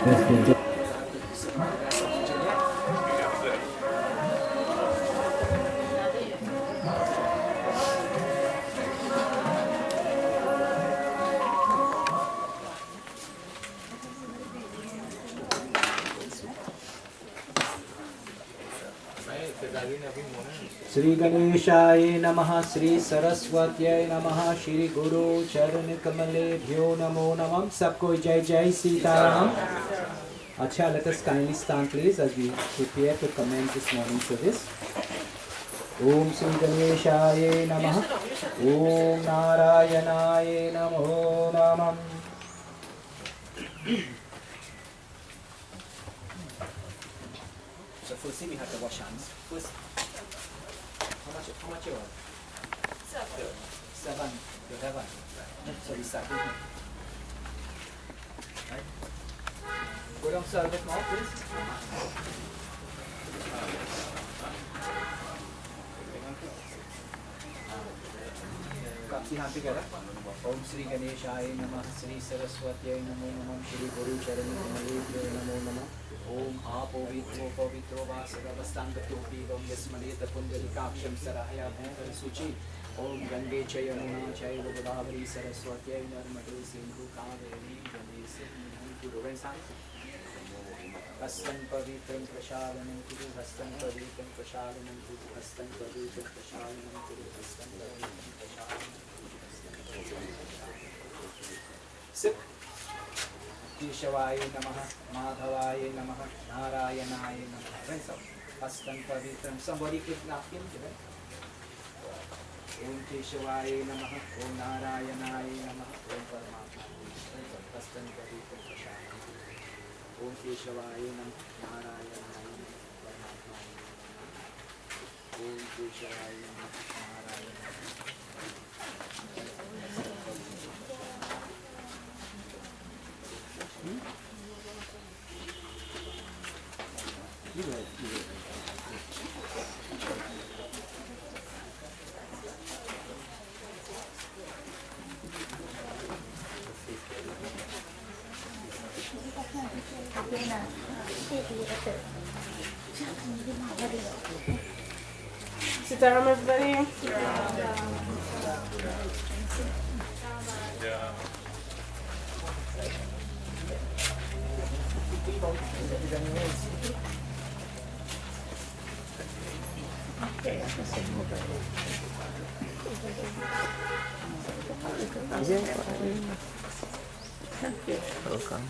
Shri Ganeshaya Namaha, Shri Saraswatyaya Namaha, Shri Guru Charan Kamale Bhyo Namo Namam. Sabko Jai Jai Sitaram. Acha, let us kindly stand please as we prepare to commence this morning service. Om Shri Ganeshaya Namaha, Om Narayanaye Namo Namam. So firstly we have to wash hands. First, how much you want? 7. You have one. So we start with right? Go down serve it now, please. Clap the hand together. Om Shri Ganeshaya Namah, Shri Saraswatyaya Namo Namah, Shri Guru Charan Kamale Namo Namah. Om Apo Vitro Pavitro Vasavastanga Topi Om Yasmaleta Pundalikaksham Saraya Bhankar Suchi Om Gange Chayamuna Chayva Godavari Saraswatyaya Narmade Sindhu Kaveri Ganese Guru Rensan Hastan Pavitram Prashalanam Guru Hastan Pavitram Prashalanam Guru Hastan Pavitram Prashalanam Guru Hastan Pavitram Prashalanam Guru Sip Keshavaya Namaha, Madhavaya Namaha, Narayanaya Namaha. Rinse out. Hastan Pavitram. Somebody give napkin to them. Om Keshavaya Namaha, Om Narayanaya Namaha, Om Paramatma. Rinse out. Hastan Pavitram Prashanam. Om Keshavaya Namaha, Narayanaya Namaha, Paramatma. Om Keshavaya Namaha, Narayanaya Namaha. Sitaram, everybody. Welcome.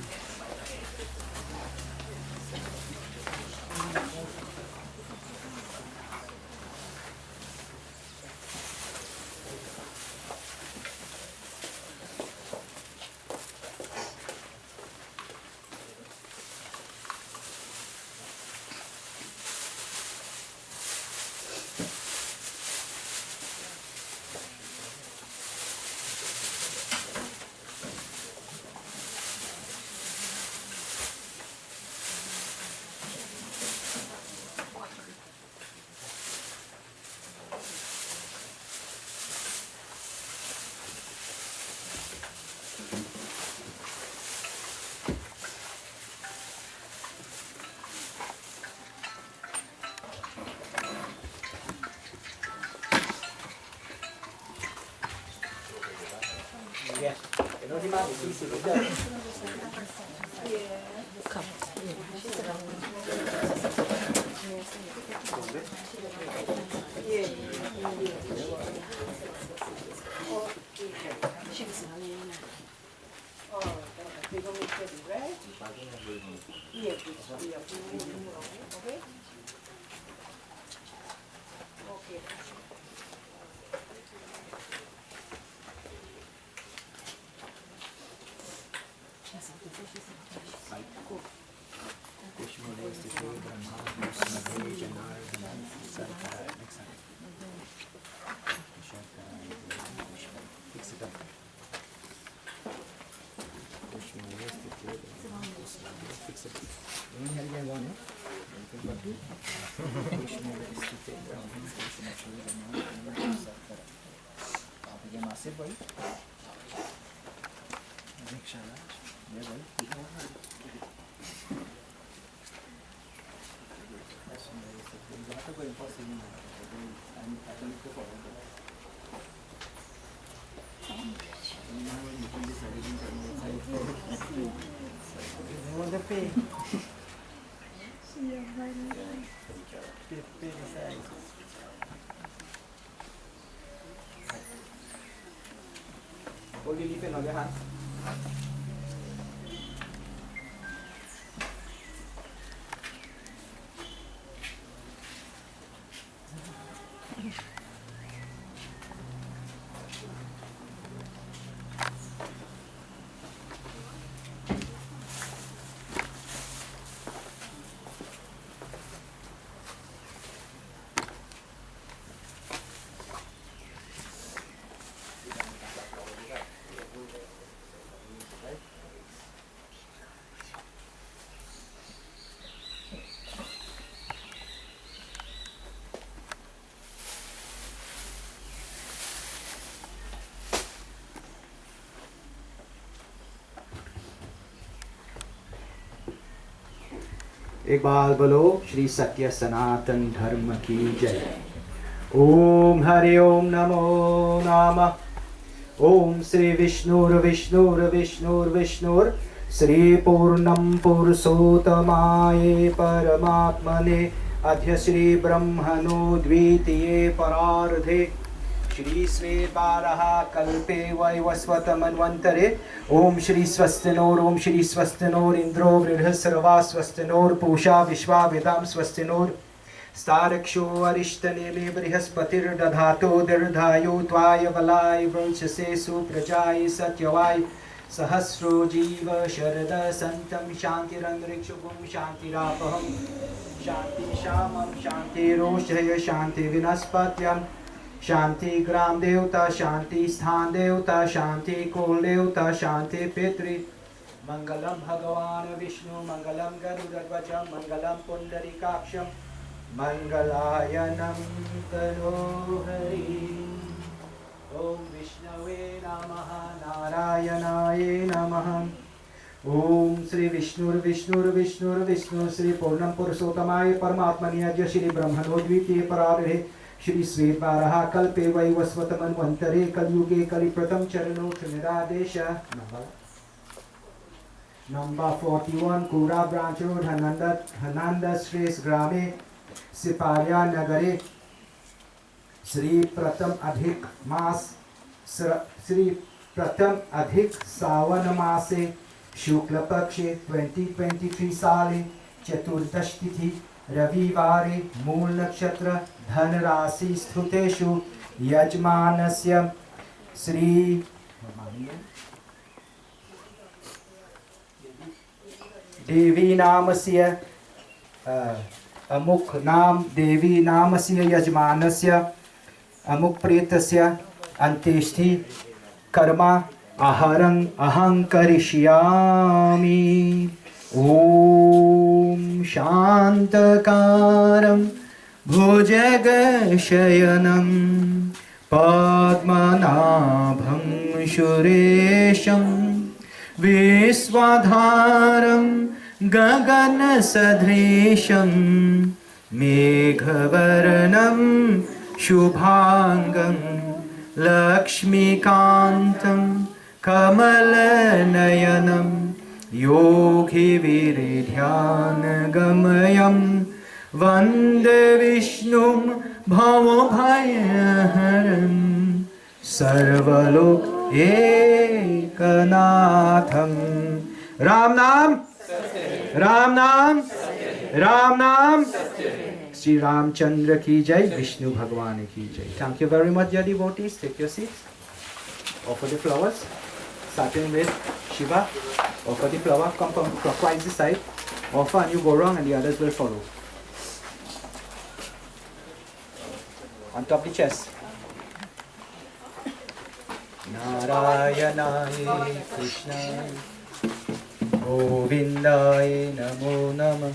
Yes. You know the man is easy to do. Come. Hold your leaf in all your hands. एक बार बोलो श्री सत्य सनातन धर्म की जय। ओम हरि ओम नमो नमः। ओम श्री विष्णुर्विष्णुर्विष्णुर्विष्णुर् श्री पूर्णम पुरुषोत्तमाये परमात्मने अद्य श्री ब्रह्मणो द्वितीये परार्धे श्री स्वेपारः कल्पे वैवस्वत मन्वन्तरे ओम श्री स्वस्तिनोरिन्द्रो वृहस्रवा स्वस्तिनोर्पूषा विश्वा वेदां स्वस्तिनोर स्तारक्षो अरिष्टनेमि बृहस्पतिर्दधातो दीर्घायु त्वाय बलाय वंशसे सुप्रजाय सत्यवाय सहस्रो जीव शरद सन्तं शान्तिरन्तरिक्षुगुं शान्तिरापहं शान्ति शामं शान्तिरोषय शान्ति विनस्पत्यं शांति ग्राम देवता शांति स्थान देवता शांति कुल देवता शांति पितृ मंगलम भगवान विष्णु मंगलम गरुड़ध्वजं मंगलम पुंडरीकाक्षं मंगलायनं तनोहरि। ओम विष्णवे नमः नारायणाय नमः। ओम श्री विष्णुर्विष्णुर्विष्णुर्विष्णु श्री पूर्णम पुरुषोत्तमाय परमात्मने अद्य श्री ब्रह्मणो द्वितीये परार्धे श्री स्वेपारः कल्पे वैवस्वत मन्वन्तरे कलियुगे कलिप्रथम चरणोऽथ निरादेश। नंबर 41 कोरा ब्रांच रोड हनंदा श्रेष्ठ ग्रामे सिपारिया नगरे श्री प्रथम अधिक सावन मासे शुक्ल पक्षे 2023 साले चतुर्दश तिथि रविवारे मूल नक्षत्र धन राशि स्थितेषु यजमानस्य श्री देवी नामस्य अमुक नाम देवी नामस्य यजमानस्य अमुक प्रेतस्य अंत्येष्टि कर्म अहं करिष्यामि। ओम शांतकारं भुजगशयनं पद्मनाभं सुरेशं विश्वाधारं गगनसदृशं मेघवर्णं शुभांगं लक्ष्मीकान्तं कमलनयनं योगिविरध्यानगमयं वन्दे विष्णुं भवभयहरं सर्वलोक एकनाथं। राम नाम राम नाम राम नाम। श्री रामचंद्र की जय, विष्णु भगवान की जय। Thank you very much, dear devotees. Take your seats. Offer the flowers. Starting with Shiva. Offer the flower. Come from clockwise this side. Offer and you go wrong and the others will follow. On top the chest. Narayanaye Krishna Govindaye Namo Namah.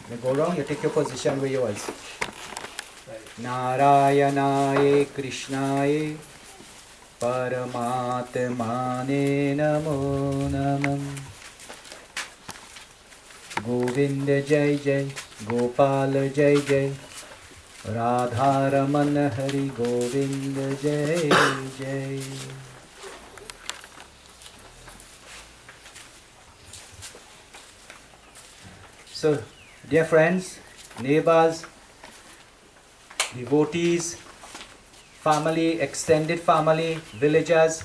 You go wrong, you take your position where you was. Narayanaye Krishnaye Paramatmane Namo Namah. Govinda Jai Jai, Gopal Jai Jai, Radha Raman Hari Govind Jai Jai. So, dear friends, neighbors, devotees, family, extended family, villagers,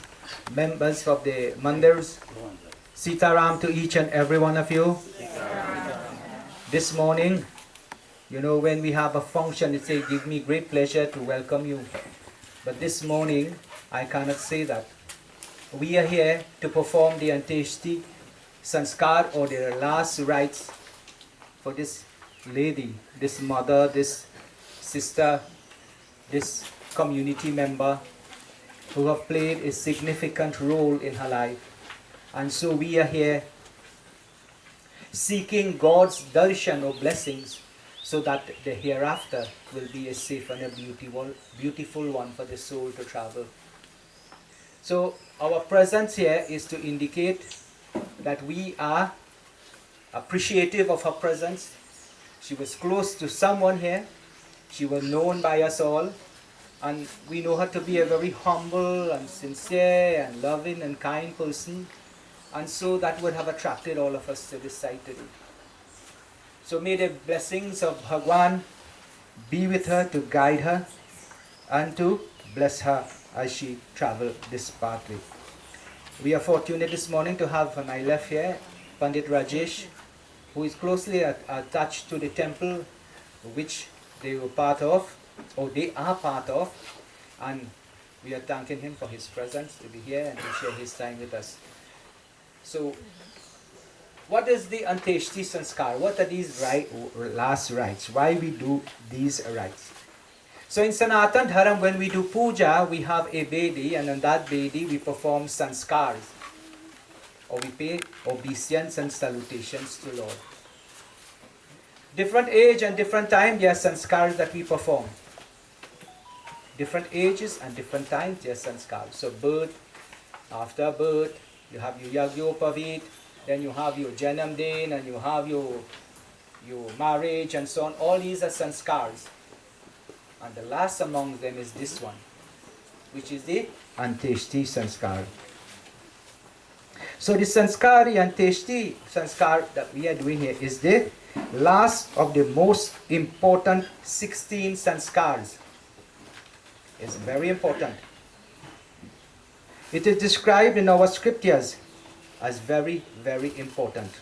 members of the mandirs, Sitaram to each and every one of you. This morning, you know, when we have a function, it says, give me great pleasure to welcome you. But this morning, I cannot say that. We are here to perform the Antyeshti Sanskar, or the last rites for this lady, this mother, this sister, this community member who have played a significant role in her life. And so we are here seeking God's darshan or blessings so that the hereafter will be a safe and a beautiful one for the soul to travel. So our presence here is to indicate that we are appreciative of her presence. She was close to someone here. She was known by us all. And we know her to be a very humble and sincere and loving and kind person. And so that would have attracted all of us to this site today. So may the blessings of Bhagwan be with her to guide her and to bless her as she travels this pathway. We are fortunate this morning to have on my left here Pandit Rajesh, who is closely attached to the temple which they were part of, or they are part of, and we are thanking him for his presence to be here and to share his time with us. So, what is the Antyeshti Sanskar? What are these last rites? Why we do these rites? So in Sanatan Dharam, when we do puja, we have a Bedi, and on that Bedi we perform sanskars, or we pay obeisance and salutations to Lord. Different age and different time, there are sanskars that we perform. Different ages and different times, there are sanskars. So birth, after birth, you have your Yagyopavit, then you have your Janam Din, and you have your marriage and so on. All these are sanskars. And the last among them is this one, which is the Antyeshti Sanskar. So the Sanskar, the Antyeshti Sanskar that we are doing here is the last of the most important 16 Sanskars. It's very important. It is described in our scriptures as very, very important.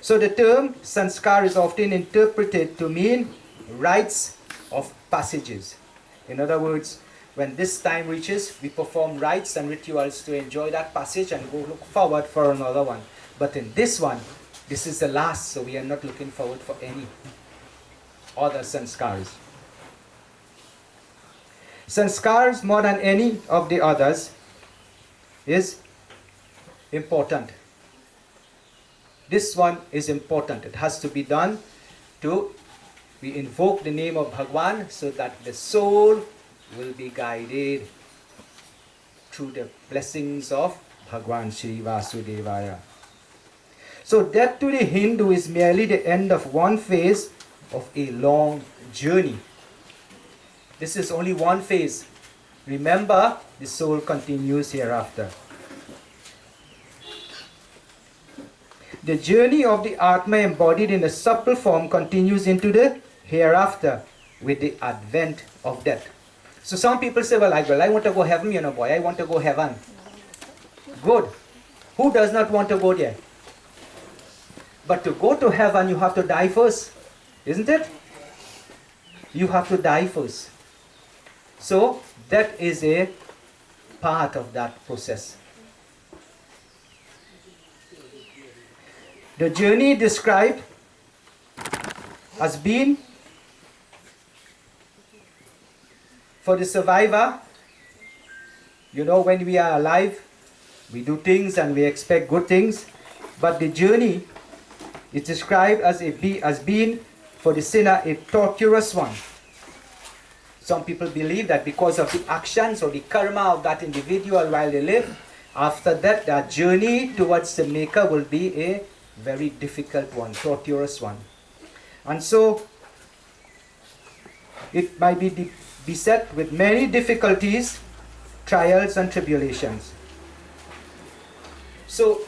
So the term Sanskar is often interpreted to mean rites of passages. In other words, when this time reaches, we perform rites and rituals to enjoy that passage and go look forward for another one. But in this one, this is the last, so we are not looking forward for any other sanskars. Sanskars, more than any of the others, is important. This one is important. It has to be done to, we invoke the name of Bhagwan so that the soul will be guided through the blessings of Bhagwan Shri Vasudevaya. So death to the Hindu is merely the end of one phase of a long journey. This is only one phase. Remember, the soul continues hereafter. The journey of the Atma embodied in a subtle form continues into the hereafter with the advent of death. So some people say, well, I want to go heaven, you know, boy, I want to go heaven. Good. Who does not want to go there? But to go to heaven, you have to die first. Isn't it? You have to die first. So that is a part of that process. The journey described has been for the survivor. You know, when we are alive, we do things and we expect good things. But the journey is described as being for the sinner a torturous one. Some people believe that because of the actions or the karma of that individual while they live, after that, that journey towards the Maker will be a very difficult one, torturous one. And so, it might be beset with many difficulties, trials and tribulations. So,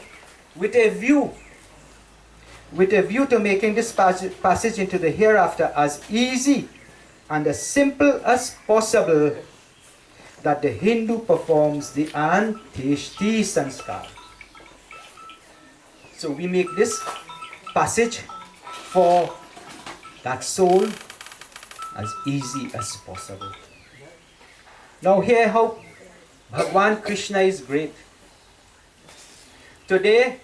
with a view to making this passage into the hereafter as easy and as simple as possible, that the Hindu performs the Anteshti Sanskar. So we make this passage for that soul as easy as possible. Now hear how Bhagwan Krishna is great. Today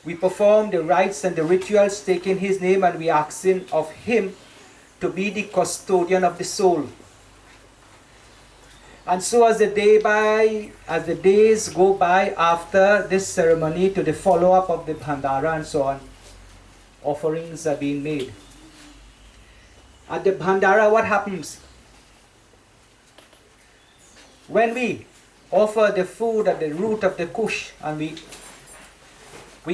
we perform the rites and the rituals taking his name, and we ask of him to be the custodian of the soul. And so as the days go by after this ceremony to the follow-up of the Bhandara and so on, offerings are being made. At the Bhandara, what happens? When we offer the food at the root of the kush and we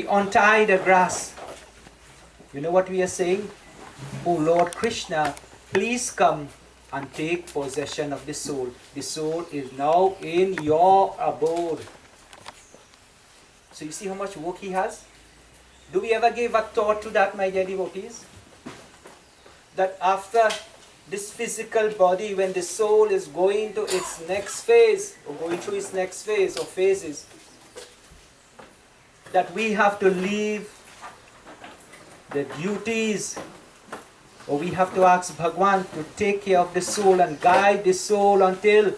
untie the grass, you know what we are saying? Oh Lord Krishna, please come and take possession of the soul. The soul is now in your abode. So you see how much work he has? Do we ever give a thought to that, my dear devotees? That after this physical body, when the soul is going to its next phase, or going through its next phase or phases, that we have to leave the duties, or we have to ask Bhagwan to take care of the soul and guide the soul until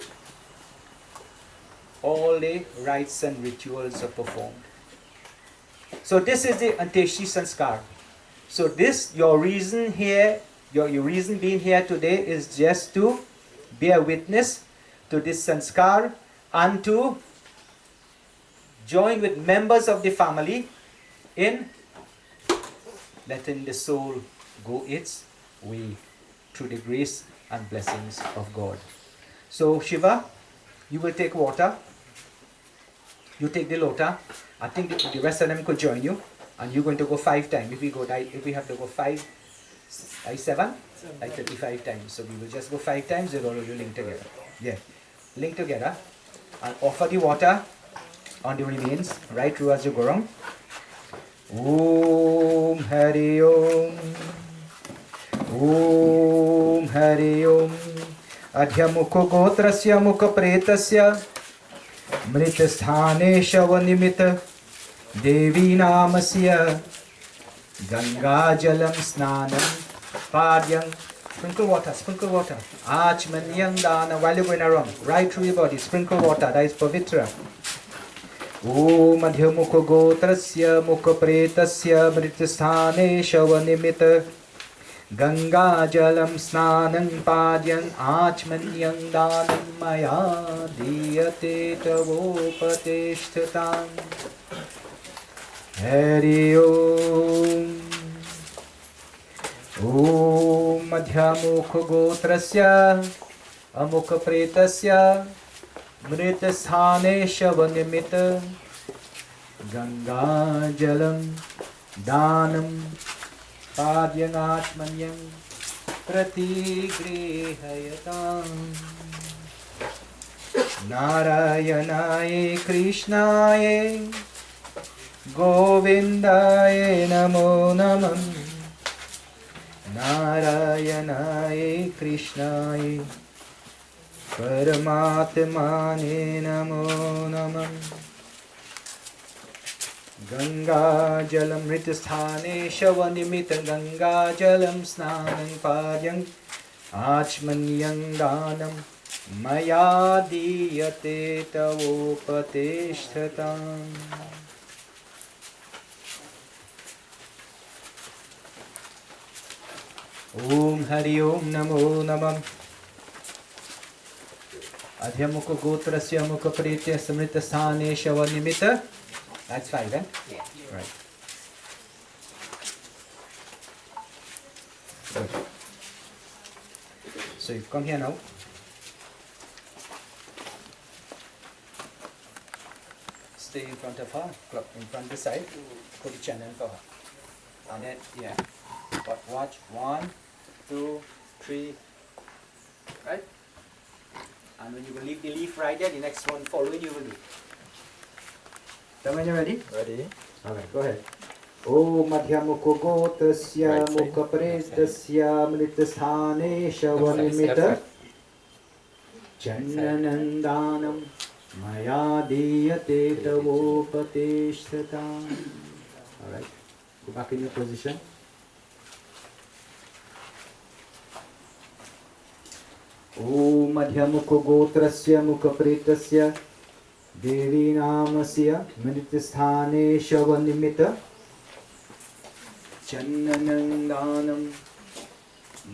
all the rites and rituals are performed. So this is the Anteshti Sanskar. So this, your reason here, your reason being here today is just to bear witness to this Sanskar and to join with members of the family in letting the soul go its way through the grace and blessings of God. So Shiva, you will take water, you take the lota. I think the rest of them could join you, and you're going to go 5 times. If we have to go 5, 7, 35 times. So we will just go 5 times. They'll all of you link together. Yeah, link together and offer the water on the remains right through as you go wrong. Om Hari Om. Om Hari Om. Adhyamukha gotrasya mukha pretasya mrita sthane shavanimita Devi namasya Ganga jalam snanam padyam. Sprinkle water. Achmanyam dana. While you're going around, right through your body, sprinkle water. That is pavitra. Om Adhyamukha gotrasya mukha pretasya mrita sthane shavanimita Ganga jalam snanam padyam achmanyam danam maya diyate tavopatishtatam. Hari Om. Om Madhyamukha gotrasya amukha pretasya mrita sthane shavanimita Ganga jalam danam padyam atmanyam pratigrihayatam. Narayanaye Krishnaye Govindaye namo namah. Narayanaye Krishnaye Paramatmane namo namah. Ganga jalam ritasthane shavanimita Ganga jalam snanam padyam achmanyam danam maya diyate tavopatishtatam. Om Hari Om Namo Namah. Adhyamukha gotrasya mukha pritya samrita sthane shavanimita. That's 5, eh? Yeah. Right. Good. So you come here now. Stay in front of her, in front of the side. Put the channel for her. And then, yeah. But watch. 1, 2, 3, Right? And when you will leave the leaf right there, the next one following you will do. Then when you're ready? Ready? Alright, go ahead. Om Madhyamukho Gotrasya Right side. Mukha Pretasya Mritasthane Shavanimita Channanandanam Maya Diyate Tavopateshtatam. Alright, go back in your position. Om Madhyamukho Gotrasya Mukha Pretasya Devi Namasya Mritasthane Shavanimita Channanandanam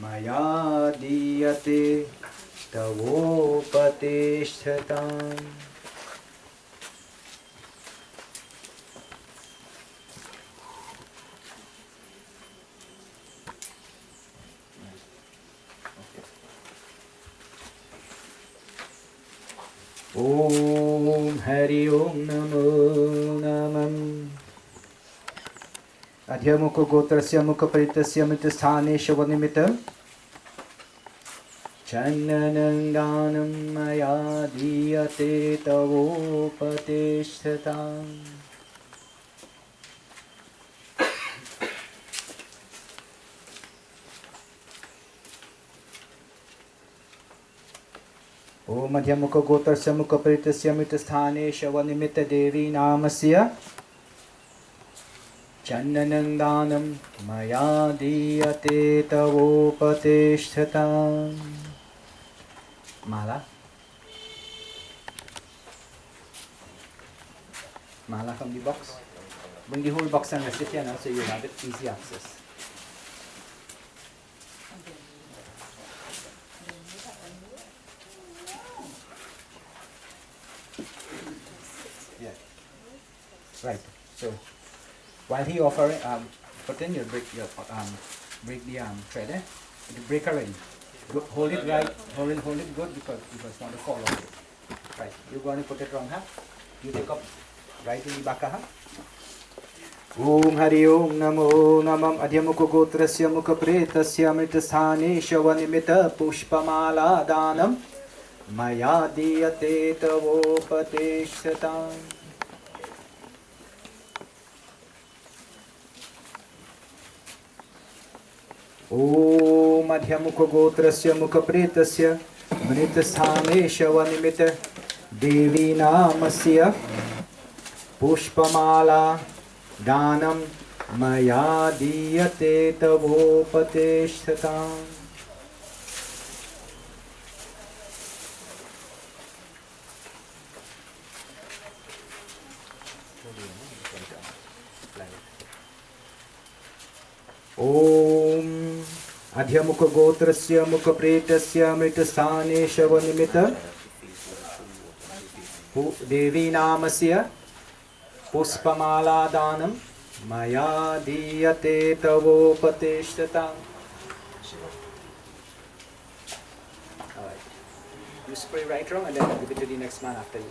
Maya Diyate Tavopateshtatam. Om Hari Om Namo Namam. Adhyamukha Gotrasya Mukha Pretasya Mritasthane Shavanimita Channanandanam Maya Diyate Tavopateshtatam. Om Madhyamukha Gotrasya Mukha Pretasya Mritasthane Shavanimita Devi Namasya Channanandanam Maya Diyate Tavopateshtatam. Mala. Mala from the box. Bring the whole box and rest it here now so you have it easy access. Yeah. Right. So while he offering, put in your break the thread. The breaker in. Hold it right. Hold it good because you just want to fall off it. Right. You're going to put it wrong, huh? You take up right in the back, huh? Om Hari Om Namo Namam Adhyamukha Gotrasya Mukha Pretasya Mritasthane Shavanimita Pushpamala Danam Maya Diyate Tavopateshtatam. Om Madhyamukha Gotrasya Mukha Pretasya Mritasthane Shavanimita Devi Namasya Pushpamala Danam Maya Diyate Tavopateshtatam. Om Adhyamukha Gotrasya Mukha Pretasya Mritasthane Shavanimita Devi Namasya Pushpamala Danam Maya Diyate Tavopateshtatam. Alright. You spray right wrong and then give it to the next man after you.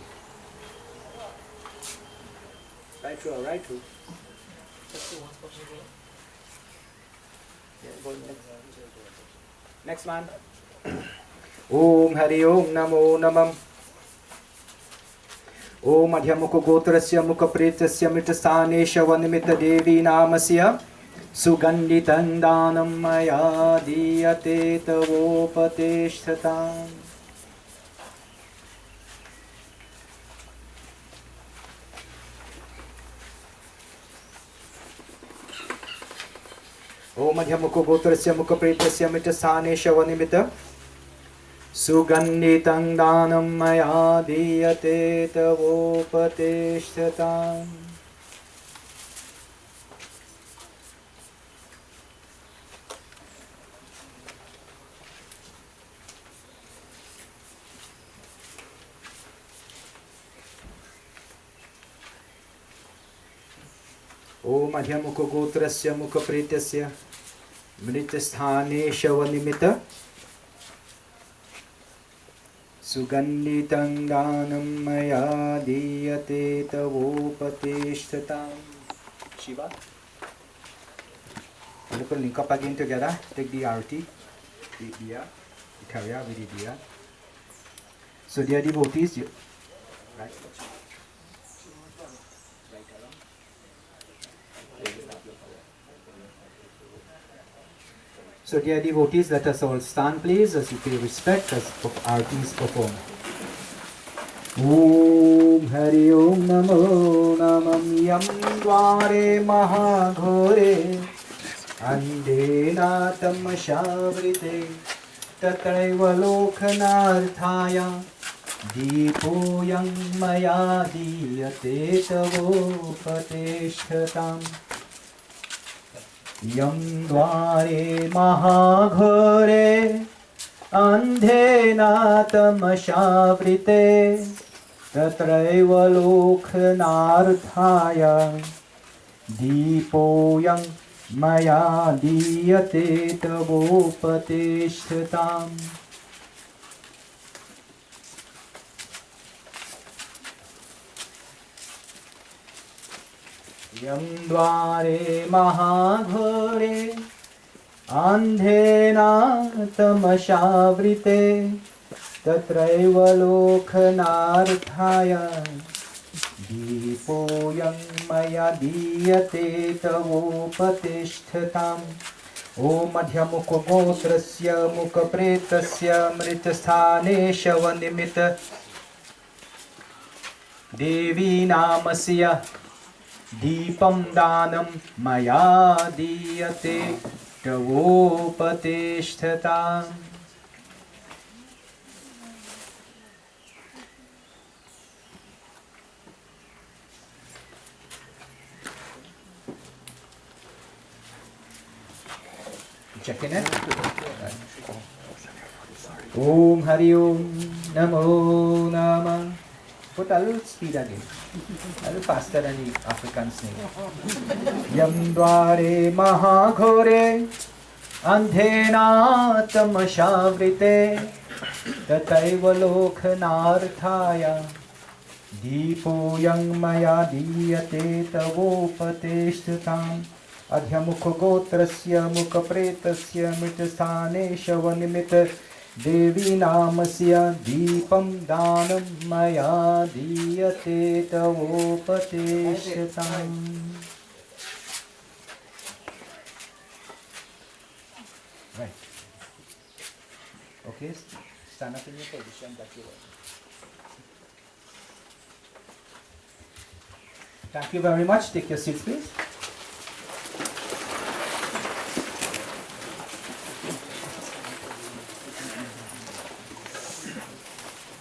Right through or right through? Yeah, go next man. Om Hari Om Namo Namam. Om Madhyamukha Gotrasya Mukha Pretasya Mritasthane Shavanimita Devi Namasya Sugandhitam Danam Maya Diyate Tavopateshtatam. Om Madhyamukha Gotrasya Mukha Pretasya Mritasthane Shavanimita Sugandhitam Danam Maya Diyate Tavopateshtatam. Om Madhyamukha Gotrasya Mukha Pretasya Mritasthane Shavanimita Sugandhitam Danam Maya Diyate Tavopateshtatam. Shiva. A little link up again together. Take the arati. The carry out with it here. So dear devotees, you, right? So dear devotees, let us all stand please as we pay respect as Aarti is performed. Om Hari Om Namo Namam Yam Dware Mahaghore Andena Tamashavrite Tatraiva Lokhanarthaya Deepoyam Maya Diyate Tavo Pateshtatam Yam Dware Mahaghore Andhena Tamashavrite Tatraiva Lokhanarthaya Deepoyam Maya Diyate Tavo Pateshtatam. Yam Dware Mahaghore Andhena Tamashavrite Tatraiva Lokhanarthaya Deepoyam Maya Diyate Tavo Patishtatam. Om Madhyamukha Gotrasya Mukha Pretasya Mritasthane Shavanimita Devi Namasya Deepam Danam Maya Diyate Tavo Patishtatam. Checking it. Om Hari Om Namo Nama. Put a little speed again. A little faster than the African sing. Yam Dware Mahaghore Andhena Tamashavrite Tataiva Lokhanarthaya Deepoyam Maya Diyate Tavo Patishtatam. Adhyamukha Gotrasya Mukha Pretasya Mritasthane Shavanimita Devi Namasya Deepam Danam Maya Diyate Tavo Patishtatam. Right. Okay, stand up in your position that you were. Thank you very much. Take your seats, please.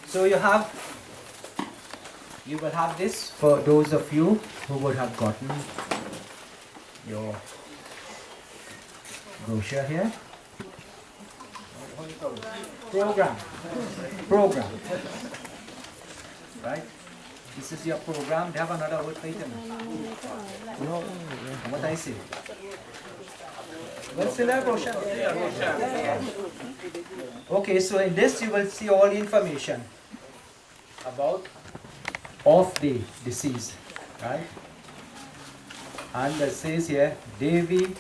So you will have this for those of you who would have gotten your brochure here. Program. Right? This is your program. They have another word for it. No. What I say? Well, still have brochure. Okay, so in this you will see all the information about of the deceased, right? And it says here, Devi,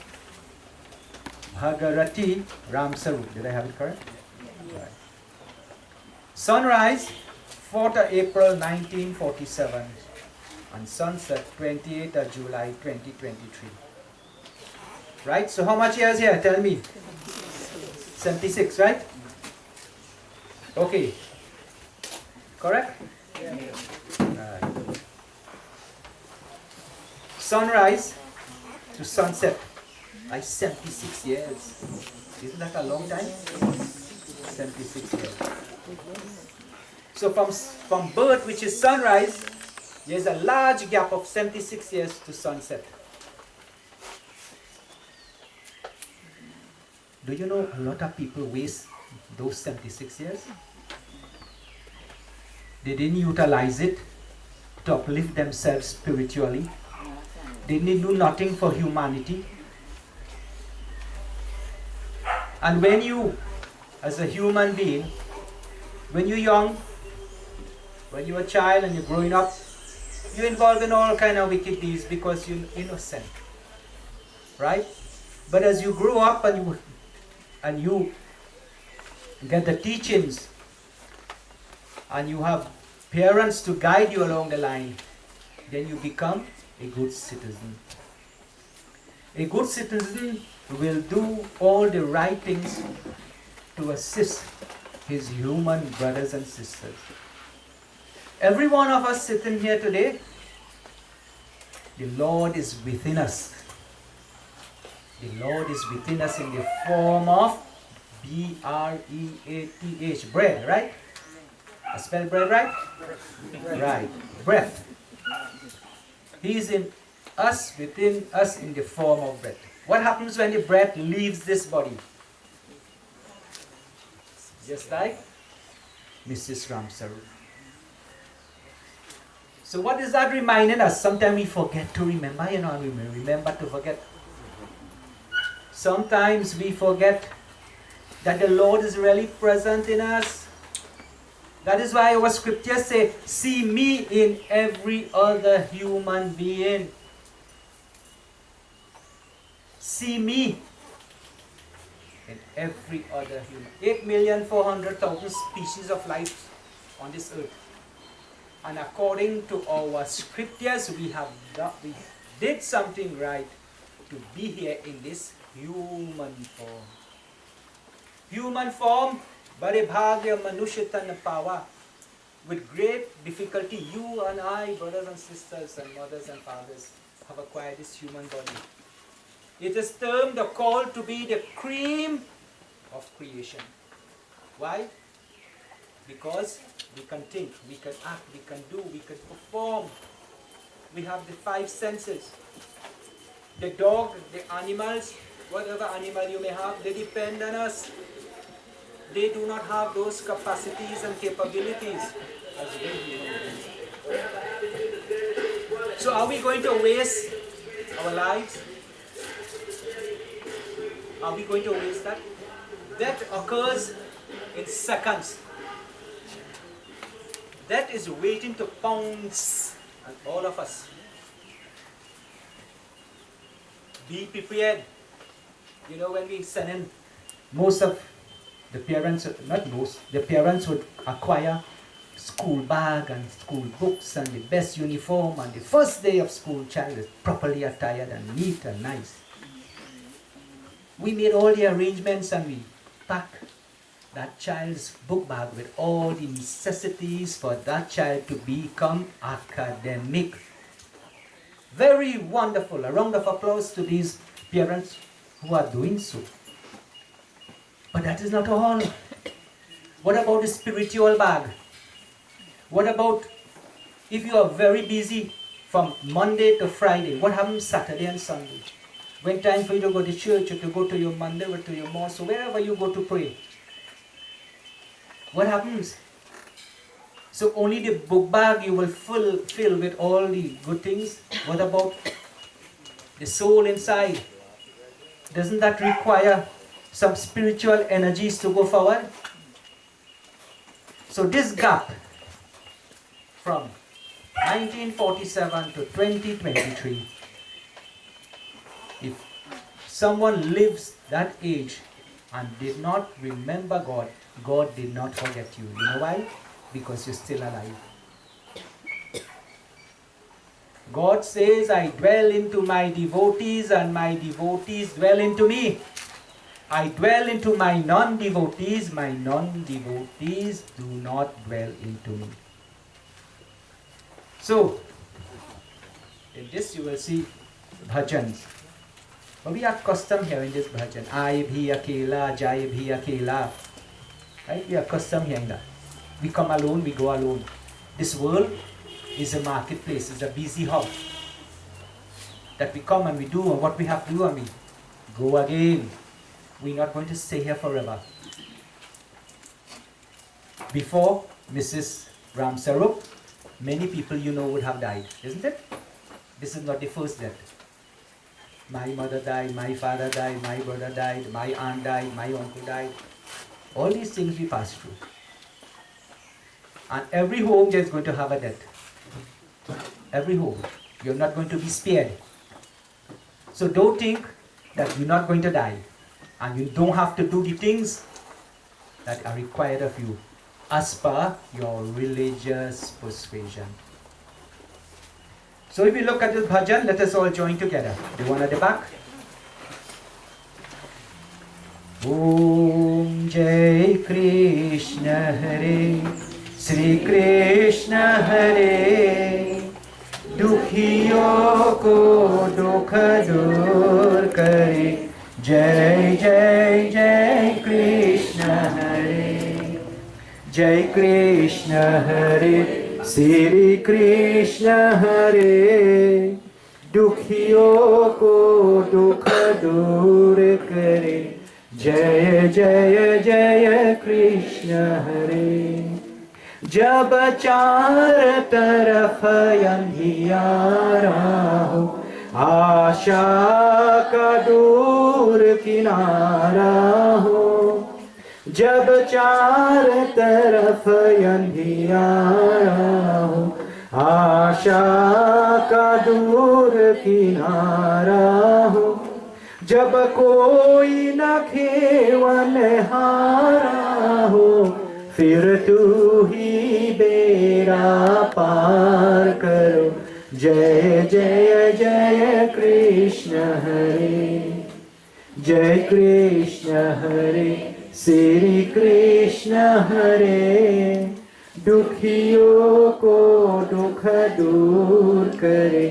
Bhageratie, Ramsaroop. Did I have it correct? Right. Sunrise, 4th of April 1947, and sunset, 28th of July 2023. Right? So how much years here? Tell me. 76, right? Okay. Correct? Yeah. Right. Sunrise to sunset. Like 76 years. Isn't that a long time? 76 years. So from birth, which is sunrise, there's a large gap of 76 years to sunset. Do you know a lot of people waste those 76 years? They didn't utilize it to uplift themselves spiritually. They didn't do nothing for humanity. And when you, as a human being, when you're young, when you're a child and you're growing up, you're involved in all kind of wicked deeds because you're innocent. Right? But as you grow up and you get the teachings, and you have parents to guide you along the line, then you become a good citizen. A good citizen will do all the right things to assist his human brothers and sisters. Every one of us sitting here today, the Lord is within us. The Lord is within us in the form of B-R-E-A-T-H, bread, right? I spell bread right? Right, breath. He is in us, within us in the form of breath. What happens when the breath leaves this body? Just like Mrs. Ramsaroop. So what is that reminding us? Sometimes we forget to remember, and we remember to forget. Sometimes we forget that the Lord is really present in us. That is why our scriptures say, see me in every other human being. See me in every other human. 8,400,000 species of life on this earth. And according to our scriptures, we did something right to be here in this human form. Human form, Bharibhagya Manushitana Pawa. With great difficulty, you and I, brothers and sisters and mothers and fathers, have acquired this human body. It is termed or called to be the cream of creation. Why? Because we can think, we can act, we can do, we can perform. We have the 5 senses. The dog, the animals, whatever animal you may have, they depend on us. They do not have those capacities and capabilities as we human beings. So are we going to waste our lives? Are we going to waste that? That occurs in seconds. That is waiting to pounce on all of us. Be prepared. You know, when we send in, most of the parents, not most, the parents would acquire school bag and school books and the best uniform, and the first day of school, child is properly attired and neat and nice. We made all the arrangements and we packed that child's book bag with all the necessities for that child to become academic. Very wonderful. A round of applause to these parents who are doing so. But that is not all. What about the spiritual bag? What about if you are very busy from Monday to Friday? What happens Saturday and Sunday? When time for you to go to church or to go to your mandir or to your mosque, or wherever you go to pray, what happens? So only the book bag you will fill with all the good things. What about the soul inside? Doesn't that require some spiritual energies to go forward? So this gap from 1947 to 2023, if someone lives that age and did not remember God, God did not forget you. You know why? Because you're still alive. God says, I dwell into my devotees and my devotees dwell into me. I dwell into my non-devotees do not dwell into me. So, in this you will see bhajans. But we are accustomed here in this bhajan. I bhi akela, jai bhi akela. Right? We are accustomed hearing that. We come alone, we go alone. This world is a marketplace, it's a busy hub. That we come and we do and what we have to do and we go again. We're not going to stay here forever. Before Mrs. Ramsaroop, many people you know would have died, isn't it? This is not the first death. My mother died, my father died, my brother died, my aunt died, my uncle died. All these things we pass through. And every home there is going to have a death. Every home. You're not going to be spared. So don't think that you're not going to die. And you don't have to do the things that are required of you as per your religious persuasion. So if we look at this bhajan, let us all join together. The one at the back. Om Jai Krishna Hare Sri Krishna Hare Dukhiyon ko dukh dur kare Jai Jai Jai Krishna Hare Jai Krishna Hare Sri Krishna Hare Dukhiyon ko dukh dur kare Jaya Jaya Jaya Krishna Hare Jab char taraf andhiyara ho Aasha ka dur kinara ho Jab char taraf andhiyara ho Aasha ka dur kinara ho जब कोई न खेवन हारा हो फिर तू ही बेड़ा पार करो जय जय जय कृष्ण हरे जय कृष्ण हरे श्री कृष्ण हरे दुखियों को दुख दूर करे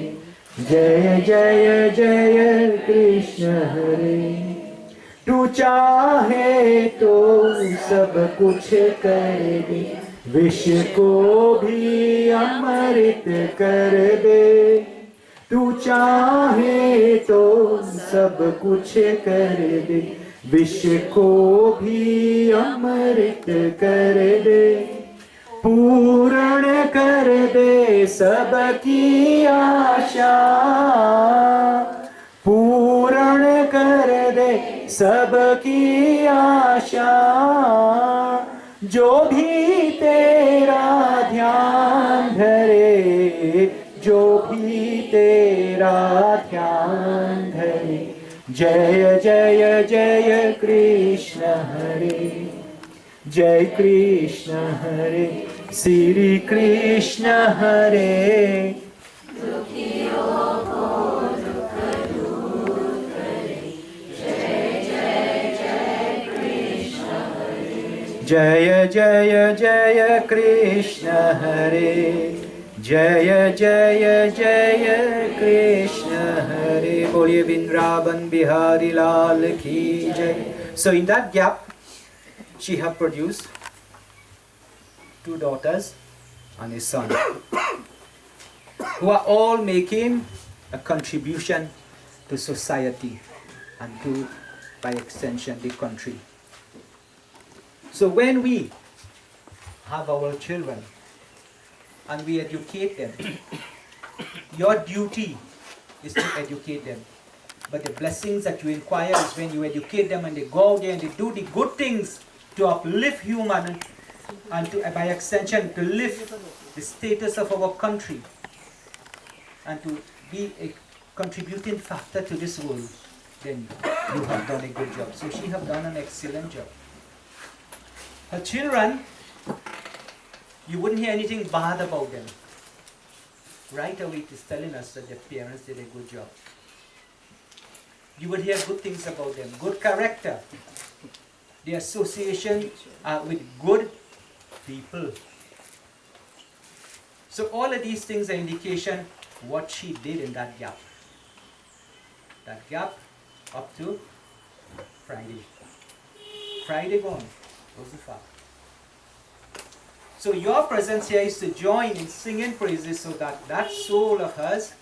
जय जय जय कृष्ण हरे तू चाहे तो सब कुछ कर दे विष को भी अमृत कर दे तू चाहे तो सब कुछ कर दे विष को भी अमृत कर दे पूर्ण कर दे सबकी आशा पूर्ण कर दे सबकी आशा जो भी तेरा ध्यान धरे जो भी तेरा ध्यान धरे जय जय जय कृष्ण हरे जय कृष्ण हरे श्री कृष्ण हरे दुखियों को दुख दूर करे जय जय जय कृष्ण हरे जय जय जय कृष्ण हरे जय जय जय कृष्ण हरे बोलिए वृंदावन बिहारी लाल की जय. So in that gap she have produced 2 daughters and a son who are all making a contribution to society and to, by extension, the country. So when we have our children and we educate them, your duty is to educate them. But the blessings that you inquire is when you educate them and they go out there and they do the good things to uplift human and to, by extension, to lift the status of our country and to be a contributing factor to this world, then you have done a good job. So she have done an excellent job. Her children, you wouldn't hear anything bad about them. Right away it is telling us that their parents did a good job. You would hear good things about them, good character, the association with good people. So all of these things are indication what she did in that gap. That gap up to Friday. Friday gone, was the fact. So your presence here is to join in singing praises so that that soul of hers,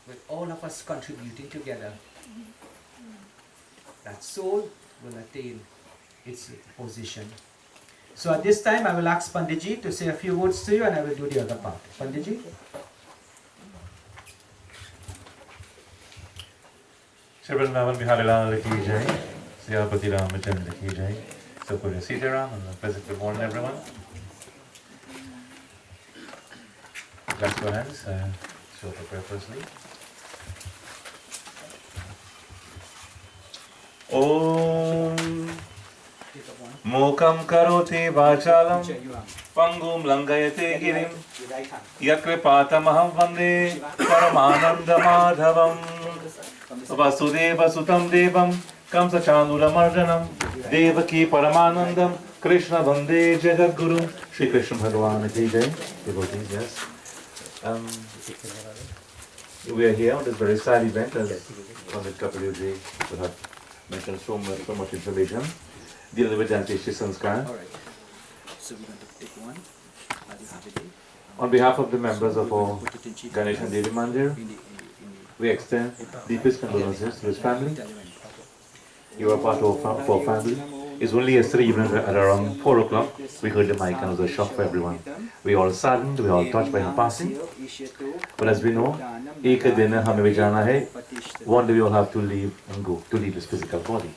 with all of us contributing together, that soul will attain its position. So at this time I will ask Pandit to say a few words to you and I will do the other part. Pandit. Shri Vrindavan Bihari Lal ki jai, Siyapati Ramchandra ki jai. So put your seat around and a pleasant good morning everyone. Clasp your hands, show the prayer firstly. Om Mukam karoti vachalam pangum langayate girim yakripatamaham vande paramananda madhavam vasudeva sutam devam kamsa chanuramarjanam devaki paramanandam Krishna vande jagadguru Shri Krishna Bhagavan ki jai. Devotees, yes. We are here on this very sad event, as Pandit Kapilji would have mentioned so much information dealing with Janteshi Sanskar. So we're going to take one. On behalf of the members of our Ganesh and Devi Mandir, we extend deepest condolences to his family. You are part of our family. It's only yesterday evening at around 4 o'clock, we heard the mic and it was a shock for everyone. We all saddened, we all touched by him passing. But as we know, Eka Dina Hame Vijana hai, one day we all have to leave and go, to leave this physical body.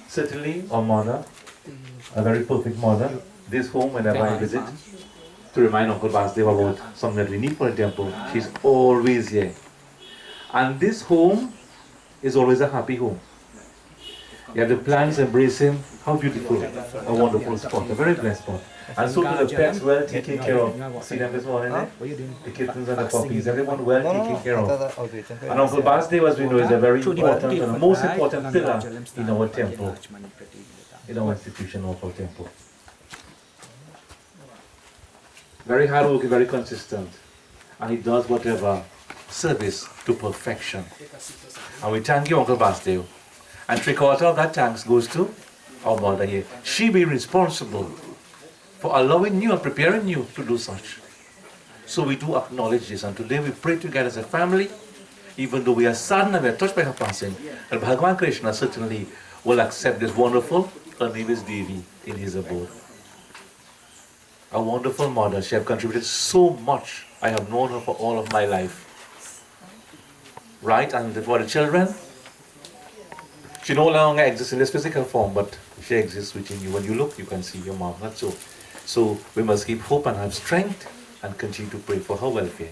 Certainly, our mother, a very perfect mother, this home whenever I visit, to remind Uncle Basdev about something that we need for a temple, she's always here. And this home is always a happy home. You have the plants embracing, how beautiful, a wonderful spot, a very blessed spot. And so to the pets, well taken care of. See them this morning, the kittens and the puppies, everyone well taken care of. And Uncle Basdev, as we know, is a very important and the most important pillar in our temple, in our institution of our temple. Very hardworking, very consistent. And he does whatever service to perfection. And we thank you, Uncle Basdev. And 3/4 of that thanks goes to our mother here. She be responsible for allowing you and preparing you to do such. So we do acknowledge this, and today we pray together as a family, even though we are saddened and we are touched by her passing, and Bhagavan Krishna certainly will accept this wonderful, her name is Devi, in his abode. A wonderful mother, she has contributed so much. I have known her for all of my life. Right, and for the children, she no longer exists in this physical form, but she exists within you. When you look, you can see your mom. That's so. So we must keep hope and have strength and continue to pray for her welfare.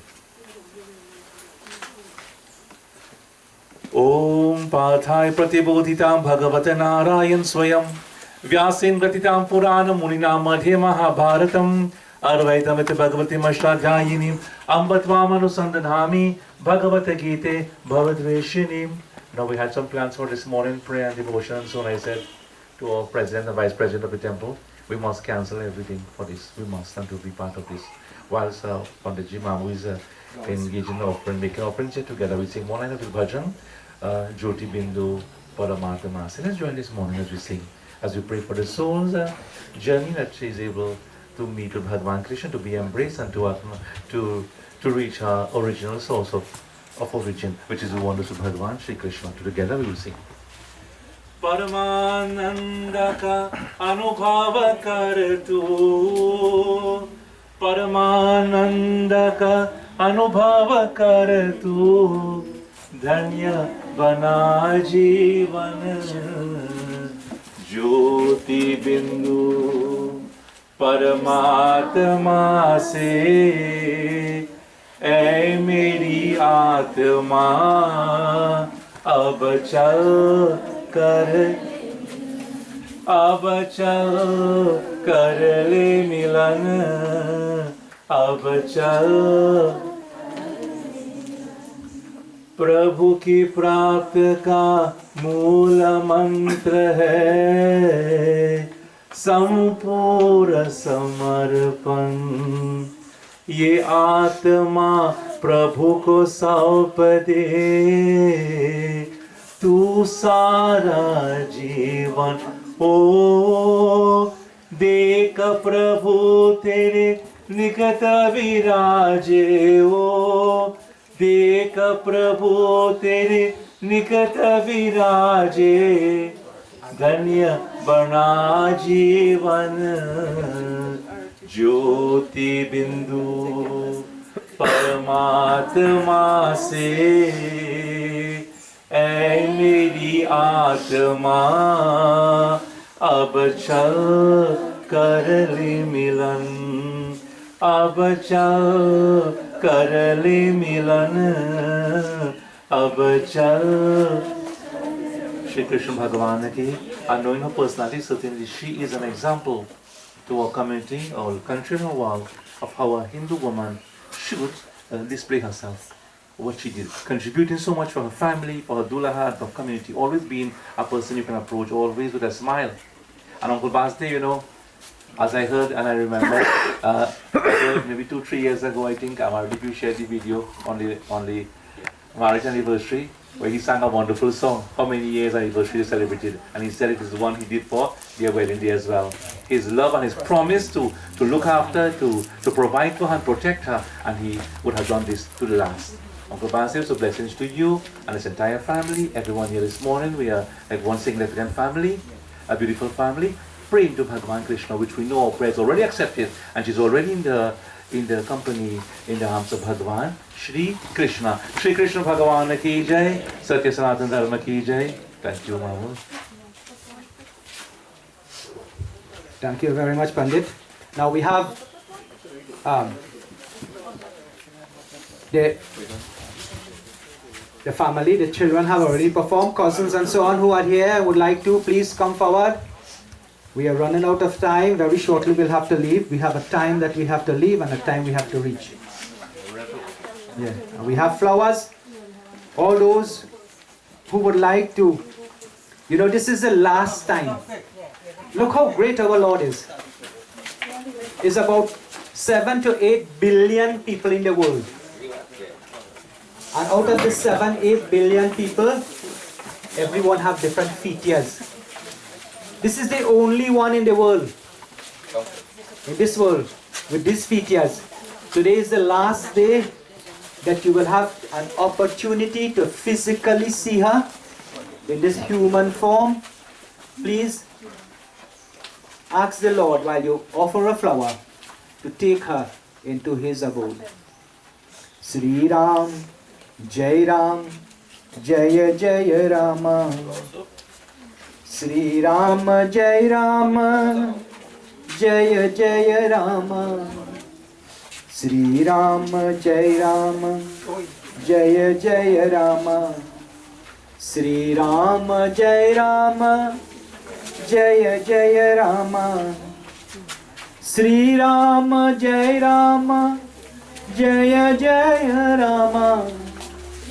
Om Pathai Pratibodhitam Bhagavata Narayan Swayam Vyasin Gratitam Purana Munina Madhya Mahabharatam Arvaitamita Bhagavati Mashtadhyayinim Ambatvamanu Sandhanami Bhagavata Gite Bhavadveshinim. Now we had some plans for this morning, prayer and devotion, and so on. I said to our president and vice president of the temple, we must cancel everything for this. We must and to be part of this. Whilst Pandit Ji Mamu is engaged in offering, making offerings here together, we sing one line of the bhajan, Jyoti Bindu Paramata Masi. Let's join this morning as we sing, as we pray for the soul's journey that she is able to meet with Bhagavan Krishna, to be embraced and to reach her original source of origin, which is the wonders of Bhagavan Shri Krishna. Together we will sing. Paramananda ka anubhava kar tu, Paramananda ka anubhava kar tu, Dhanya bana jivan Jyoti bindu Paramatma se ऐ मेरी आत्मा अब चल कर ले मिलन अब चल प्रभु की प्राप्त का मूल मंत्र है संपूर्ण समर्पण ये आत्मा प्रभु को सौंप दे तू सारा जीवन ओ देख प्रभु तेरे निकट विराजे ओ देख प्रभु तेरे निकट विराजे धन्य बना जीवन ज्योति बिंदु परमात्मा से ऐ मेरी आत्मा अब चल कर ले मिलन अब चल कर ले मिलन अब चल Shri Krishna Bhagavan ki, and knowing her personality, certainly she is an example to our community, our country and our world of how a Hindu woman should display herself. What she did, contributing so much for her family, for her dulaha, and for her community, always being a person you can approach, always with a smile. And Uncle Basde, you know, as I heard and I remember, maybe 2-3 years ago, I think, Amardeep shared the video on the marriage anniversary, where he sang a wonderful song. How many years anniversary they celebrated, and he said it is the one he did for their wedding day as well. His love and his promise to look after, to provide for her and protect her, and he would have done this to the last. Uncle Basde, so blessings to you and his entire family, everyone here this morning. We are like one significant family, a beautiful family, praying to Bhagavan Krishna, which we know our prayer is already accepted, and she's already in the company, in the arms of Bhagavan Shri Krishna. Shri Krishna Bhagavan ki jai, Satya Sanatana Dharma ki jai. Thank you, Mama. Thank you very much, Pandit. Now we have the family, the children have already performed, cousins and so on who are here would like to please come forward. We are running out of time. Very shortly we'll have to leave. We have a time that we have to leave and a time we have to reach. Yeah. And we have flowers. All those who would like to, you know, this is the last time. Look how great our Lord is. It's about 7 to 8 billion people in the world. And out of the 7-8 billion people, everyone have different features. This is the only one in the world, in this world, with these features. Today is the last day that you will have an opportunity to physically see her in this human form. Please ask the Lord while you offer a flower to take her into his abode. Sri Ram, Jai Ram, Jaya Jaya Rama. Sri Ram, Jai Ram, Jaya Jaya Rama. Sri Ram, Jai Ram, Jaya Jaya Rama. Sri Ram, Jai Ram, Jaya Jaya Rama. Sri Ram, Jai Ram, Jaya Jaya Rama.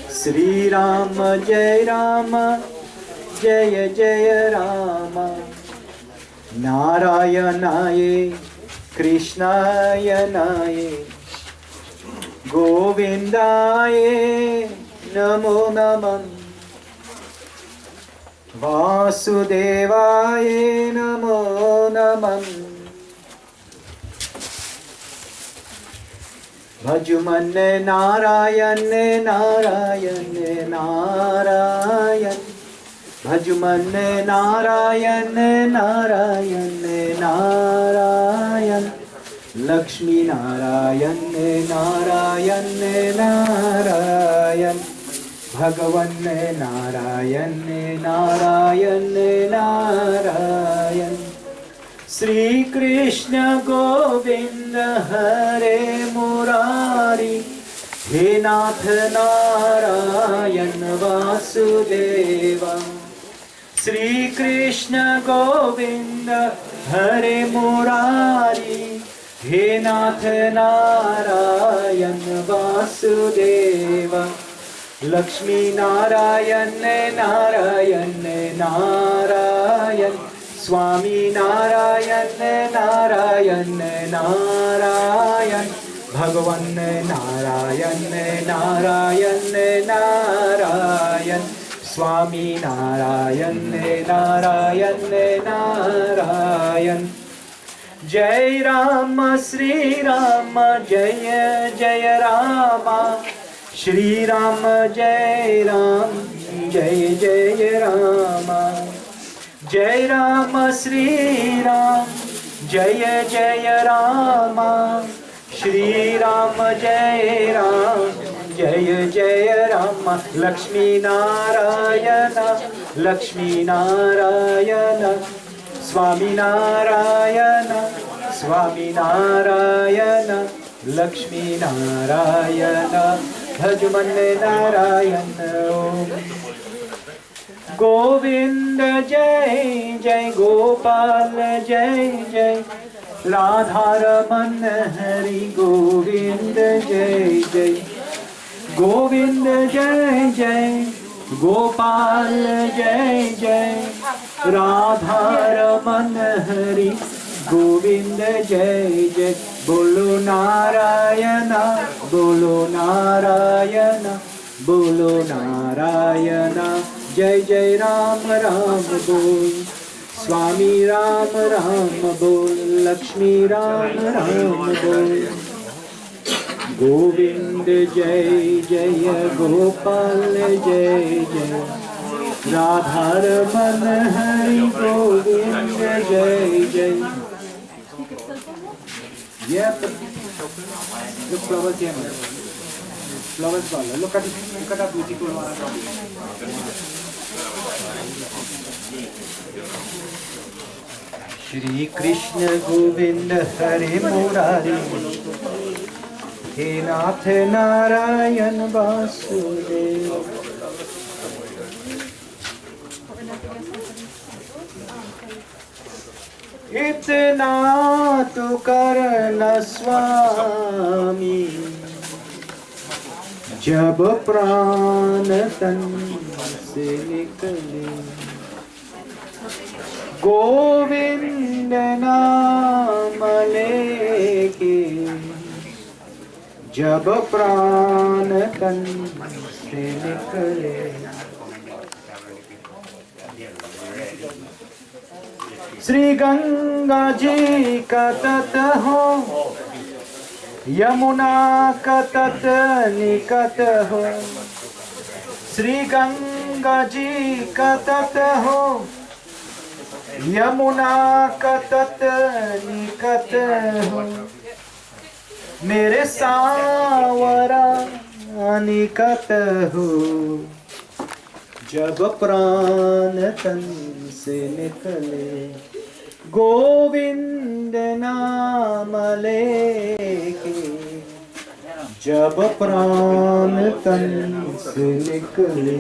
Sri Ram, Jai Rama, Jaya Jaya Rama. Narayanaye, Krishnayanaye, Govindaye, Namo Namah. Vasudevaye, Namo Namah. Bhajumane Narayane, Narayane, Narayan. Bhajumane Narayane, Narayane, Narayan. Lakshmi Narayane, Narayane, Narayan. Bhagavane Narayane, Narayane, Narayan. Sri Krishna Govinda Hare Murari, He Nath Narayan Vasudeva. Sri Krishna Govinda Hare Murari, He Nath Narayan Vasudeva. Lakshmi Narayane, Narayane, Narayan. Swami Narayane, Narayane, Narayan. Bhagavan Narayane, Narayane, Narayan. Swami Narayane, Narayane, Narayan. Jai Rama, Sri Rama, Jaya Jaya Rama. Shri Rama, Jai Ram, Jaya Jaya Rama. Jai Rama, Sri Ram, Jaya Jaya Rama. Shri Rama, Jai Ram, Jaya Jaya Rama. Lakshmi Narayana, Lakshmi Narayana. Swami Narayana, Swami Narayana. Lakshmi Narayana. Bhajamane Narayana. Govind जय जय गोपाल जय जय राधा रमन हरि गोविंद जय जय गोविंद जय जय गोपाल जय जय राधा रमन हरि गोविंद जय जय बोलो नारायण बोलो नारायण बोलो नारायण जय जय राम राम बोल स्वामी राम राम बोल लक्ष्मी राम राम बोल गोविंद जय जय गोपाल जय जय राधा रमन हरि गोविंद जय जय Yep. Look flowers here, man. Flowers color. Look at how beautiful one. Shri Krishna Govind Hare Murari He Nath Narayan Vasudeva इतना तो करना स्वामी जब प्राण तन से निकले गोविंद नाम लेके जब प्राण तन से निकले श्री गंगा जी का तट हो यमुना का तट निकट हो श्री गंगा जी का तट हो यमुना का तट निकट हो मेरे सावरा निकट हो जब प्राण तन से निकले गोविंद नाम लेके जब प्राण तन से निकले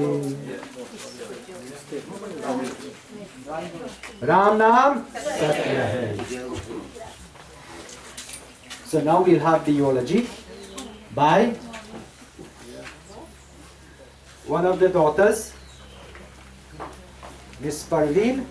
राम नाम सत्य है. So now we'll have the eulogy by one of the daughters, Miss Parveen.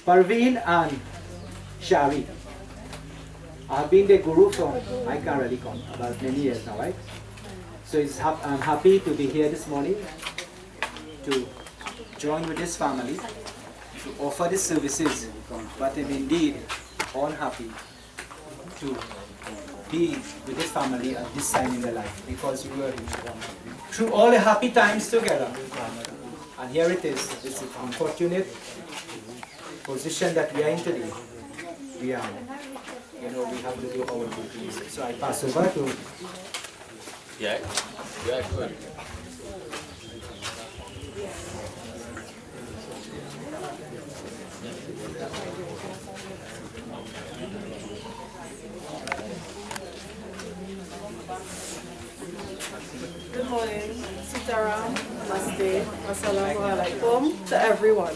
Parveen and Shari. I've been their guru from, I can't really count, about many years now, right? So I'm happy to be here this morning to join with this family, to offer these services, but I'm indeed all happy to be with this family at this time in their life, because we were through all the happy times together. And here it is, this unfortunate position that we are in today. We are, we have to do our duties. So I pass over to... Yeah, good. Good morning, Sitaram, Namaste, Assalamu alaikum to everyone.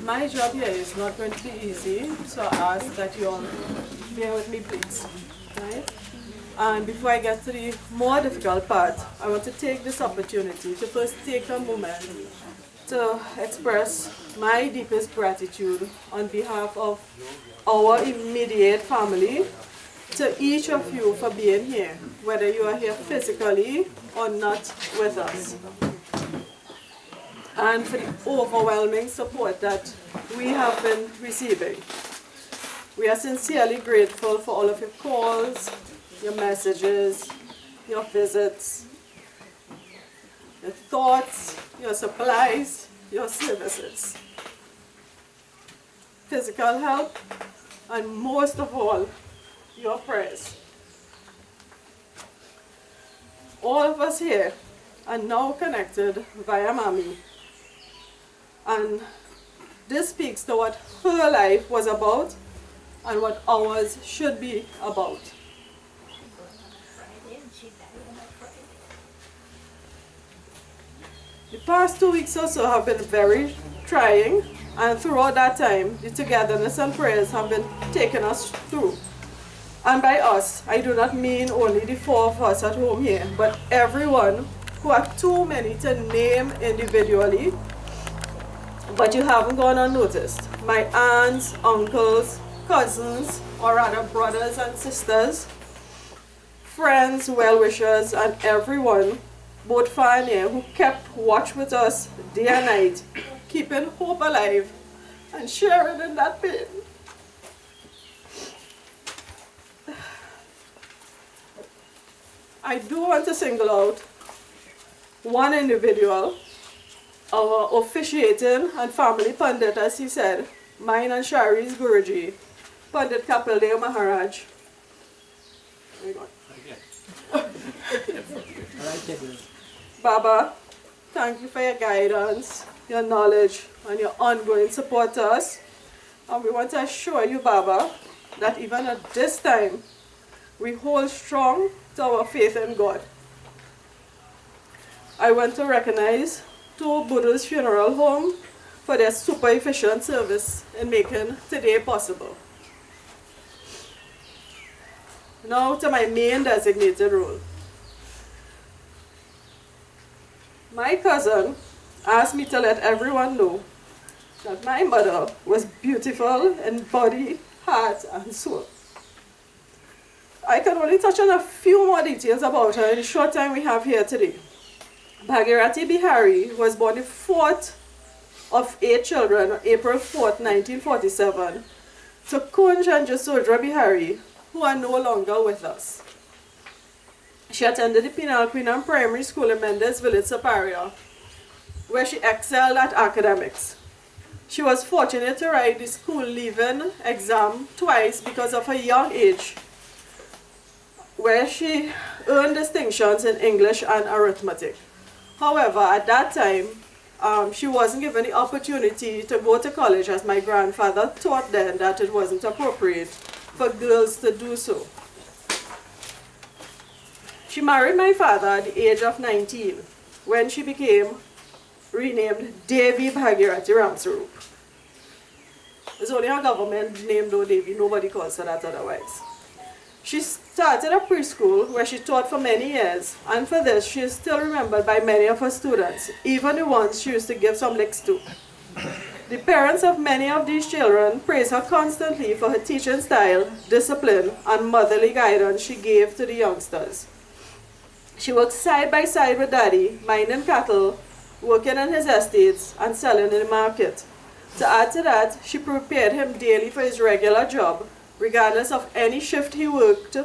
My job here is not going to be easy, so I ask that you all bear with me, please. Right? And before I get to the more difficult part, I want to take this opportunity to first take a moment to express my deepest gratitude on behalf of our immediate family to each of you for being here, whether you are here physically or not with us, and for the overwhelming support that we have been receiving. We are sincerely grateful for all of your calls, your messages, your visits, your thoughts, your supplies, your services, physical help, and most of all, your prayers. All of us here are now connected via Mami, and This speaks to what her life was about and what ours should be about. The past 2 weeks or so have been very trying, and throughout that time, the togetherness and prayers have been taking us through. And by us, I do not mean only the 4 of us at home here, but everyone who are too many to name individually, but you haven't gone unnoticed. My aunts, uncles, cousins, or rather brothers and sisters, friends, well-wishers, and everyone, both far and near, who kept watch with us day and night, keeping hope alive and sharing in that pain. I do want to single out one individual, our officiating and family Pandit, as he said, mine and Shari's Guruji, Pandit Kapildeo Maharaj. There you go. Baba, thank you for your guidance, your knowledge, and your ongoing support to us. And we want to assure you, Baba, that even at this time, we hold strong to our faith in God. I want to recognize 2 Buddha's Funeral Home for their super efficient service in making today possible. Now to my main designated role. My cousin asked me to let everyone know that my mother was beautiful in body, heart, and soul. I can only touch on a few more details about her in the short time we have here today. Bhageratie Bihari was born the 4th of 8 children on April 4th, 1947, to Kunj and Jasodra Bihari, who are no longer with us. She attended the Penal Queen Primary School in Mendes Village, Siparia, where she excelled at academics. She was fortunate to write the school leaving exam twice because of her young age, where she earned distinctions in English and arithmetic. However, at that time, she wasn't given the opportunity to go to college, as my grandfather thought then that it wasn't appropriate for girls to do so. She married my father at the age of 19, when she became renamed Devi Bhageratie Ramsaroop. It's only her government name though Devi, nobody calls her that otherwise. She started a preschool where she taught for many years, and for this she is still remembered by many of her students, even the ones she used to give some licks to. The parents of many of these children praise her constantly for her teaching style, discipline, and motherly guidance she gave to the youngsters. She worked side by side with Daddy, minding cattle, working in his estates, and selling in the market. To add to that, she prepared him daily for his regular job, regardless of any shift he worked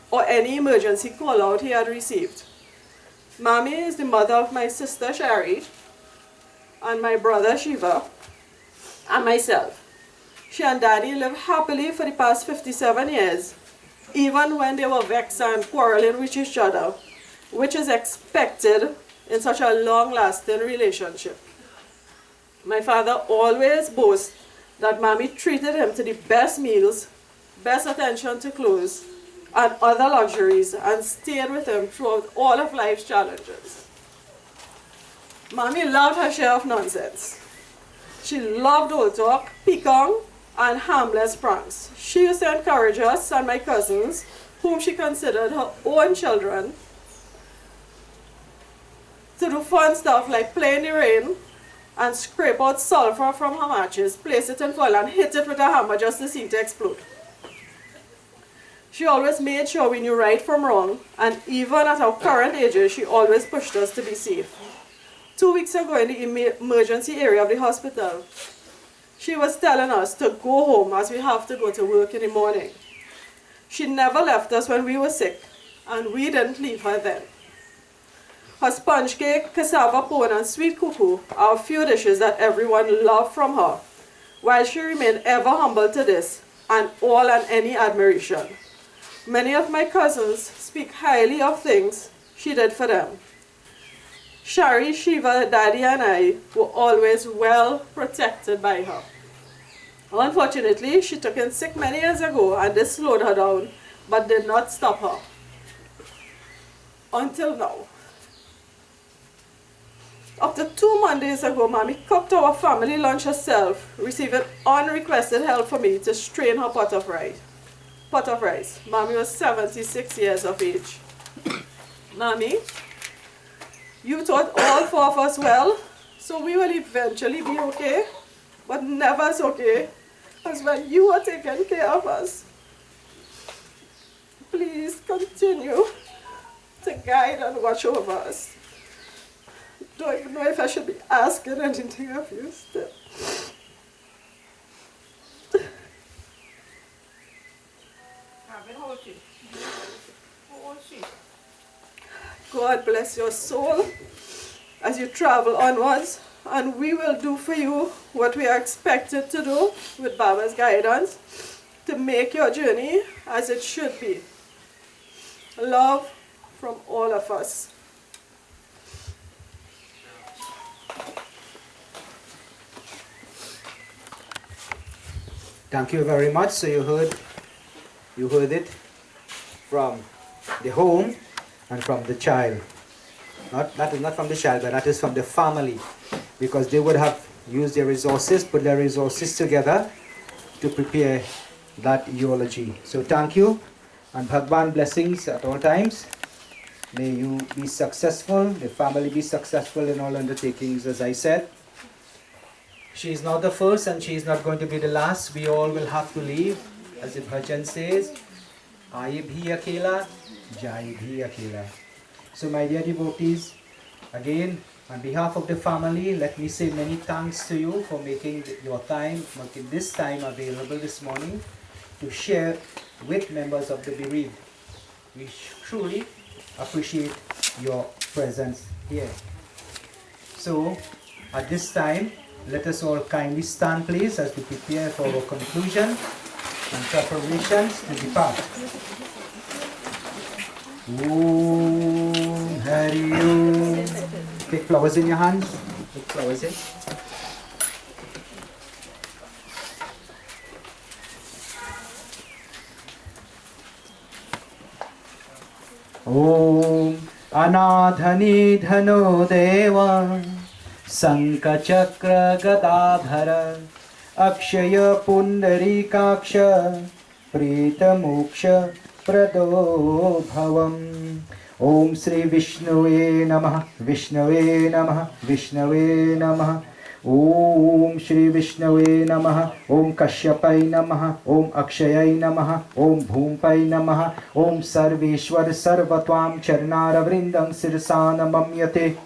or any emergency call-out he had received. Mommy is the mother of my sister Shari, and my brother Shiva, and myself. She and Daddy lived happily for the past 57 years, even when they were vexed and quarreling with each other, which is expected in such a long-lasting relationship. My father always boasts that Mommy treated him to the best meals, best attention to clothes, and other luxuries, and stayed with him throughout all of life's challenges. Mommy loved her share of nonsense. She loved old talk, picong, and harmless pranks. She used to encourage us and my cousins, whom she considered her own children, to do fun stuff like play in the rain and scrape out sulfur from her matches, place it in foil, and hit it with a hammer just to see it explode. She always made sure we knew right from wrong, and even at our current ages, she always pushed us to be safe. 2 weeks ago in the emergency area of the hospital, she was telling us to go home as we have to go to work in the morning. She never left us when we were sick, and we didn't leave her then. Her sponge cake, cassava pone, and sweet cuckoo are a few dishes that everyone loved from her, while she remained ever humble to this, and all and any admiration. Many of my cousins speak highly of things she did for them. Shari, Shiva, Daddy and I were always well protected by her. Unfortunately, she took in sick many years ago and this slowed her down, but did not stop her. Until now. Up to 2 Mondays ago, Mommy cooked our family lunch herself, receiving unrequested help from me to strain her pot of rice. Mommy was 76 years of age. Mommy, you taught all 4 of us well, so we will eventually be okay, but never as okay as when you are taking care of us. Please continue to guide and watch over us. Don't even know if I should be asking anything of you still. God bless your soul as you travel onwards, and we will do for you what we are expected to do with Baba's guidance to make your journey as it should be. Love from all of us. Thank you very much. So you heard it from the home and from the child. That is not from the child, but that is from the family, because they would have used their resources, put their resources together to prepare that eulogy. So thank you, and Bhagwan blessings at all times. May you be successful, the family be successful in all undertakings, as I said. She is not the first and she is not going to be the last. We all will have to leave, as the bhajan says, Aaye bhi akela, jaye bhi akela. So my dear devotees, again, on behalf of the family, let me say many thanks to you for making this time available this morning to share with members of the bereaved. We truly appreciate your presence here. So, at this time, let us all kindly stand, please, as we prepare for our conclusion and preparations to depart. Om Hari Om. Take flowers in your hands. Take flowers in. Om Anadhani Dhano Deva Sankachakra Gadadhara Akshaya Pundarikaksha Preta Moksha Prado Bhavam. Om Sri Vishnue Namaha Vishnue Namaha Vishnue Namaha. Om Shri Vishnue Namaha. Om Kashyapai Namaha. Om Akshayai Namaha. Om Bhumpai Namaha. Om Sarveshwar Sarvatvam Charnara Vrindam Sirsana Mamyate.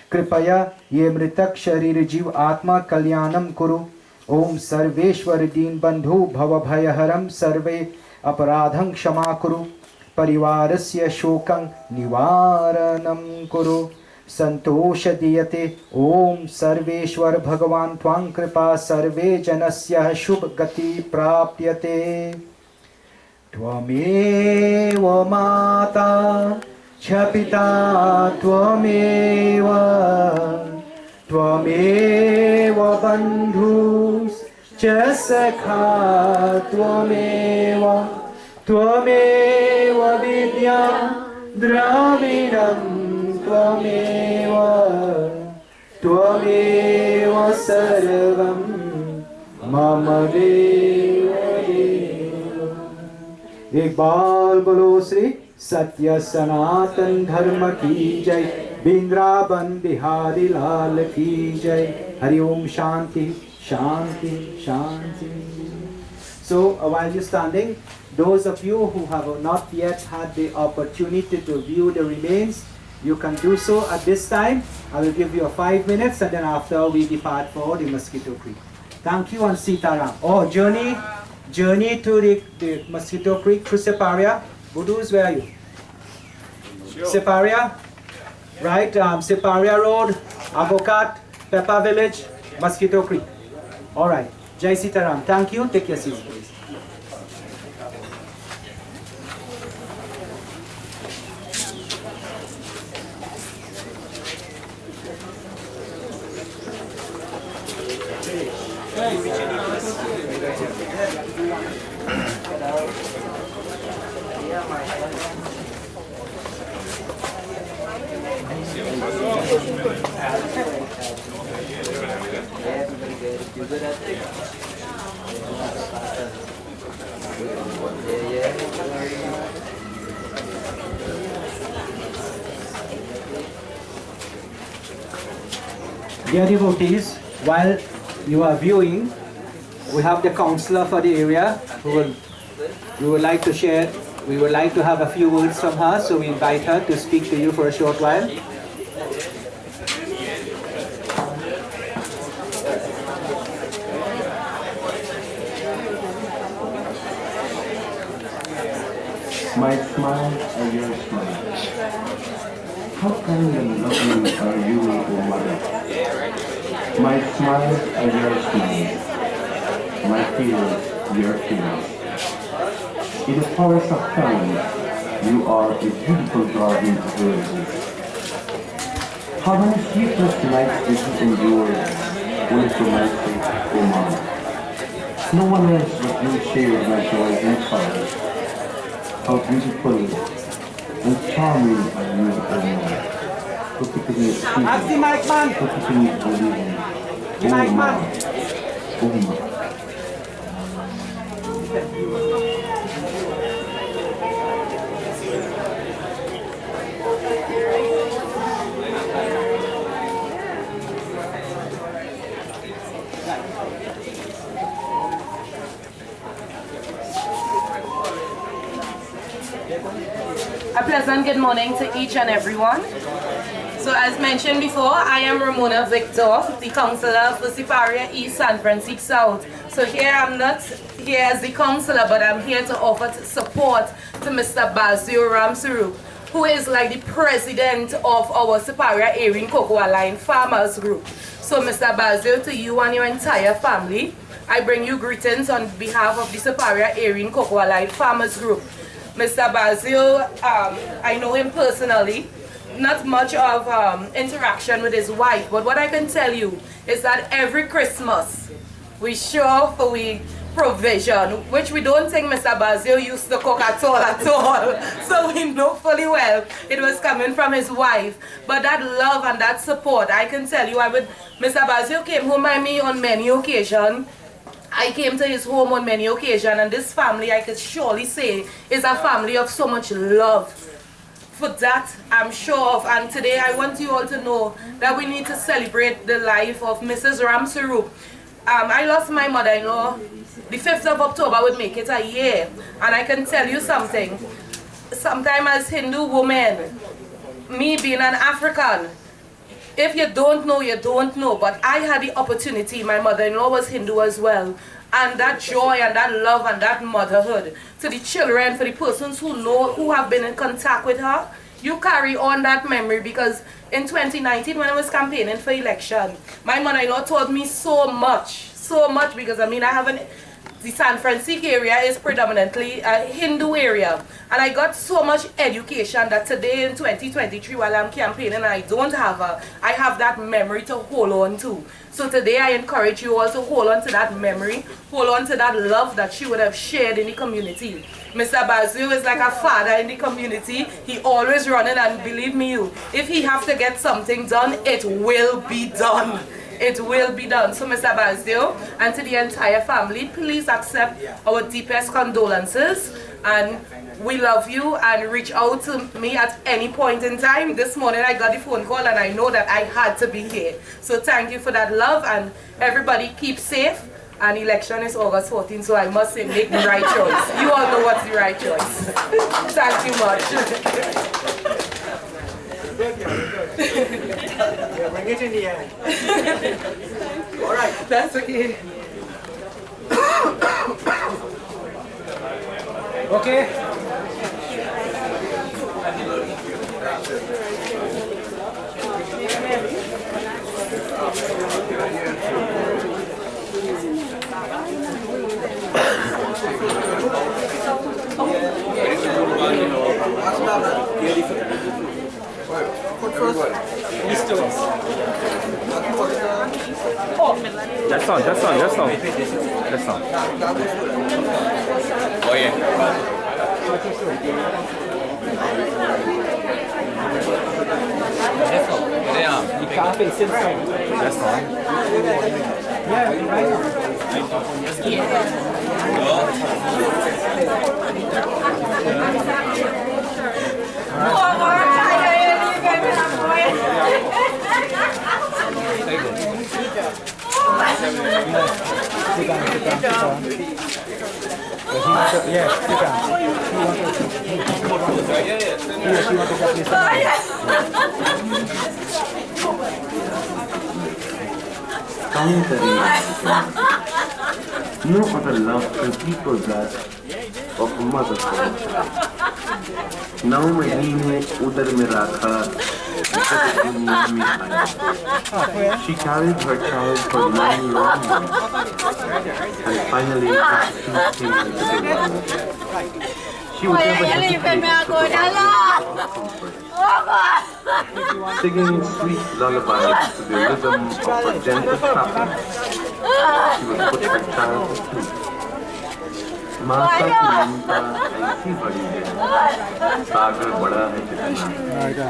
Kripaya ye mritak sharir jiv atma kalyanam kuru. Om Sarveshwar Deen Bandhu Bhava Bhayaharam Sarve Aparadham Kshama Kuru. Parivarasya Shokam Nivaranam Kuru. Santosha Diyate. Om Sarveshwar Bhagavan Twang Kripa Sarve Janasya Shubh Gati Prapyate. Tvameva Mata Chapita Tvameva. Tvameva Bandhus Chasakha Tvameva. Tvameva Vidya Dravidam Tvameva. Tvameva Sarvam Mama Deva Deva. एक बार बोलो श्री सत्य सनातन धर्म की जय. वृंदावन बिहारी लाल की जय. हरि ओम. शांति शांति शांति. So while you're standing, those of you who have not yet had the opportunity to view the remains, you can do so at this time. I will give you 5 minutes, and then after we depart for the Mosquito Creek. Thank you, and Sitaram. Oh, journey to the Mosquito Creek through Siparia. Budus, where are you? Sure. Siparia, right? Siparia Road, Avocat, Peppa Village, Mosquito Creek. All right. Jai Sitaram. Thank you. Take your seats, please. Dear devotees, while you are viewing, we have the counselor for the area who would like to share. We would like to have a few words from her, so we invite her to speak to you for a short while. My smile and your smile. How kind and lovely are you, O Mother? My smile and your smile. My tears, your tears. In the forest of time, you are a beautiful garden of roses. How many sleepless nights did you endure only for my sake, O Mother? No one else but you shared my joy and sorrow. How beautiful and charming are you, O Mother. Look at me, Ask the mic man. look at me, believing. The mic man. O Mother. A pleasant good morning to each and everyone. So as mentioned before, I am Ramona Victor, the councillor for Siparia East, San Francisco South. So here I'm not here as the councillor, but I'm here to offer support to Mr. Basil Ramsaroop, who is like the president of our Siparia Erin Cocoa Line Farmers Group. So Mr. Basil, to you and your entire family, I bring you greetings on behalf of the Siparia Erin Cocoa Line Farmers Group. Mr. Basil, I know him personally, not much of interaction with his wife, but what I can tell you is that every Christmas we show for we provision, which we don't think Mr. Basil used to cook at all. So we know fully well it was coming from his wife. But that love and that support, I can tell you, Mr. Basil came home by me on many occasions. I came to his home on many occasions, and this family, I could surely say, is a family of so much love. For that, I'm sure of. And today, I want you all to know that we need to celebrate the life of Mrs. Ramsaroop. I lost my mother-in-law. The 5th of October would make it a year. And I can tell you something. Sometimes as Hindu woman, me being an African, if you don't know, you don't know. But I had the opportunity. My mother-in-law was Hindu as well. And that joy and that love and that motherhood to the children, for the persons who know, who have been in contact with her, you carry on that memory. Because in 2019, when I was campaigning for election, my mother-in-law taught me so much, because I have the San Francisco area is predominantly a Hindu area, and I got so much education that today in 2023, while I'm campaigning, I have that memory to hold on to. So today I encourage you all to hold on to that memory, hold on to that love that she would have shared in the community. Mr. Basil is like a father in the community. He always running, and believe me, if he have to get something done, it will be done. It will be done. So Mr. Basil and to the entire family, please accept our deepest condolences, and we love you, and reach out to me at any point in time. This morning I got the phone call and I know that I had to be here. So thank you for that love, and everybody keep safe. And election is August 14th, so I must say make the right choice. You all know what's the right choice. Thank you much. Yeah, bring it in the end. All right. That's okay. Okay. Just on. Oh yeah. You can't face it. Just on. Yeah, right. No other love can equal that of a mother's love. 9 महीने उदर में रखा, दुनिया में आया. She carried her child for 9 long months, and finally she came into the world. She would never hesitate to provide comfort, singing sweet lullabies to the rhythm of her gentle tapping. She would put her child to sleep. माता की ममता ऐसी बड़ी है, सागर बड़ा है जितना.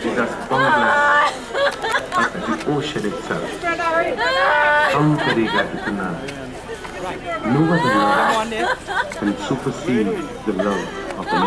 She's as boundless as the ocean itself. हम करेगा इतना. No other love can supersede the love of a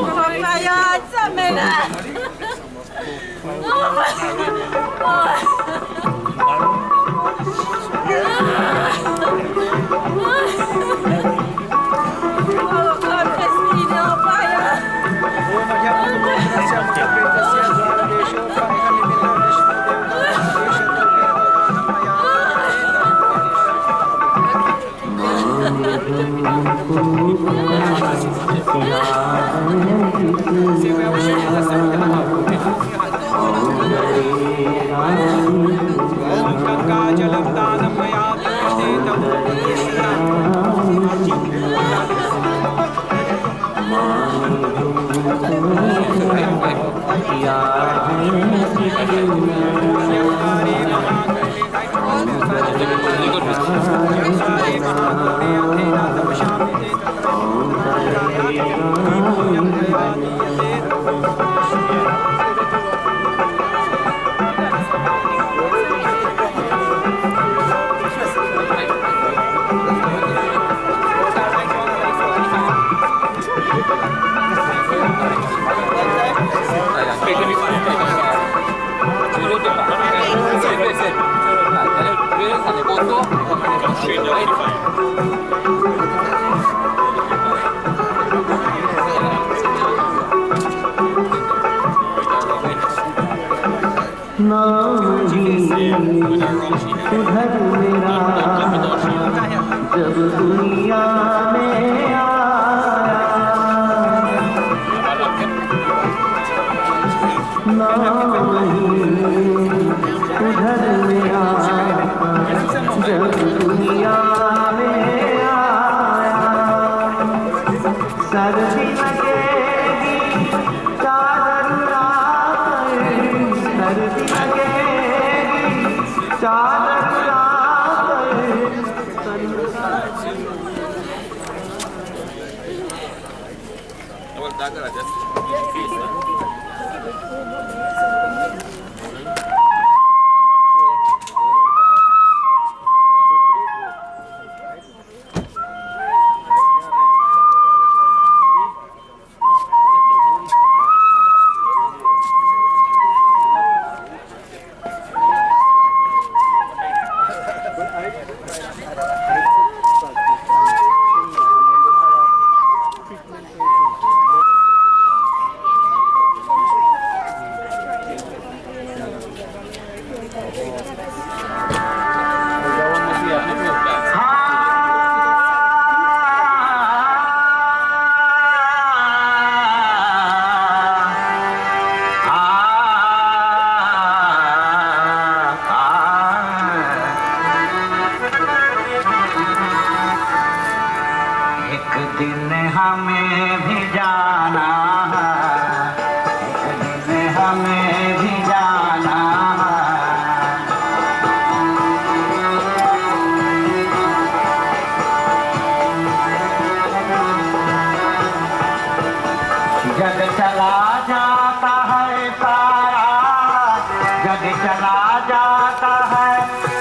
चला जाता है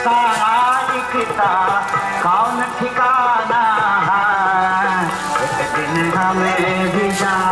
सारा दिखता कौन ठिकाना है, एक दिन हमें भी जाना